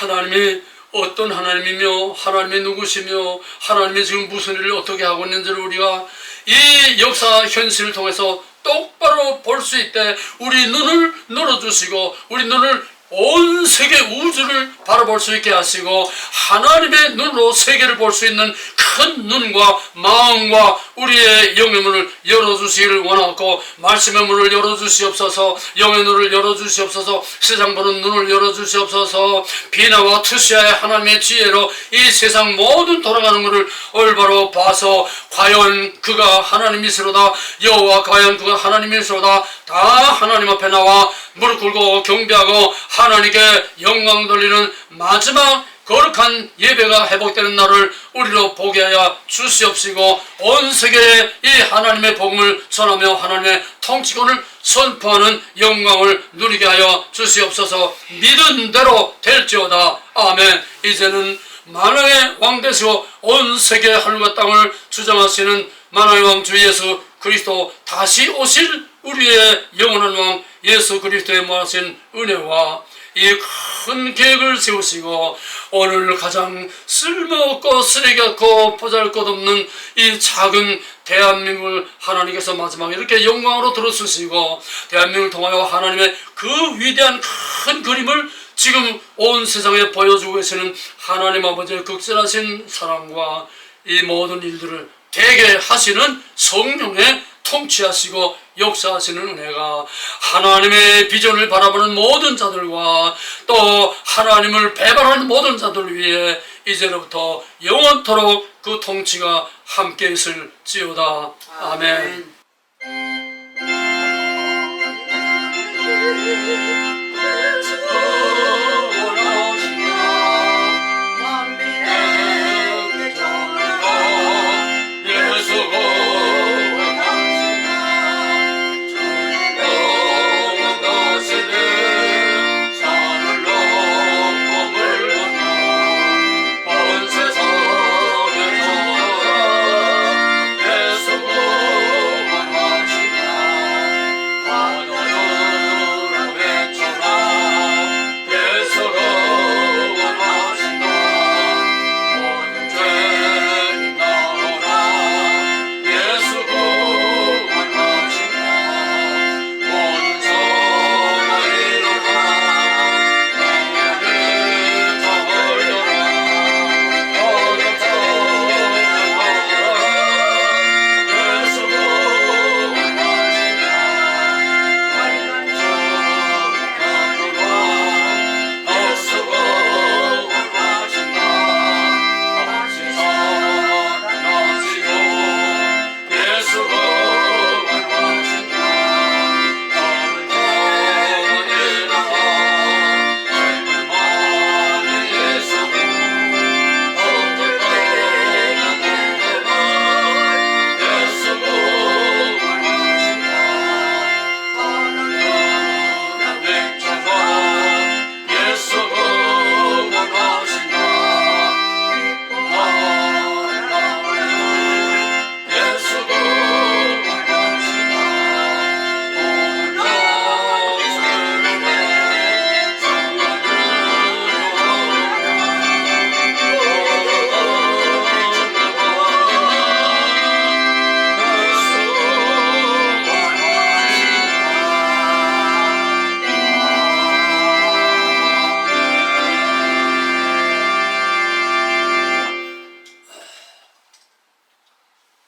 하나님이 어떤 하나님이며 하나님이 누구시며 하나님이 지금 무슨 일을 어떻게 하고 있는지를 우리가 이 역사 현실을 통해서 똑바로 볼 수 있되 우리 눈을 열어주시고 우리 눈을 온 세계 우주를 바라볼 수 있게 하시고 하나님의 눈으로 세계를 볼 수 있는 큰 눈과 마음과 우리의 영의 문을 열어주시기를 원하고 말씀의 문을 열어주시옵소서. 영의 눈을 열어주시옵소서. 세상 보는 눈을 열어주시옵소서. 비나와 투시아의 하나님의 지혜로 이 세상 모든 돌아가는 것을 올바로 봐서 과연 그가 하나님이시로다 여호와 과연 그가 하나님이시로다 다 하나님 앞에 나와 무릎 꿇고 경배하고 하나님께 영광 돌리는 마지막 거룩한 예배가 회복되는 날을 우리로 보게 하여 주시옵시고 온 세계에 이 하나님의 복음을 전하며 하나님의 통치권을 선포하는 영광을 누리게 하여 주시옵소서. 믿은 대로 될지어다. 아멘. 이제는 만왕의 왕 되시고 온 세계 하늘과 땅을 주장하시는 만왕의 왕 주 예수 그리스도 다시 오실 우리의 영원한 왕 예수 그리스도의 무하신 은혜와 이 큰 계획을 세우시고 오늘 가장 쓸모없고 쓰레기 같고 보잘것없는 이 작은 대한민국을 하나님께서 마지막에 이렇게 영광으로 들어주시고 대한민국을 통하여 하나님의 그 위대한 큰 그림을 지금 온 세상에 보여주고 계시는 하나님 아버지의 극진하신 사랑과 이 모든 일들을 되게 하시는 성령의 통치하시고 역사하시는 은혜가 하나님의 비전을 바라보는 모든 자들과 또 하나님을 배반하는 모든 자들 위해 이제로부터 영원토록 그 통치가 함께 있을지어다. 아멘.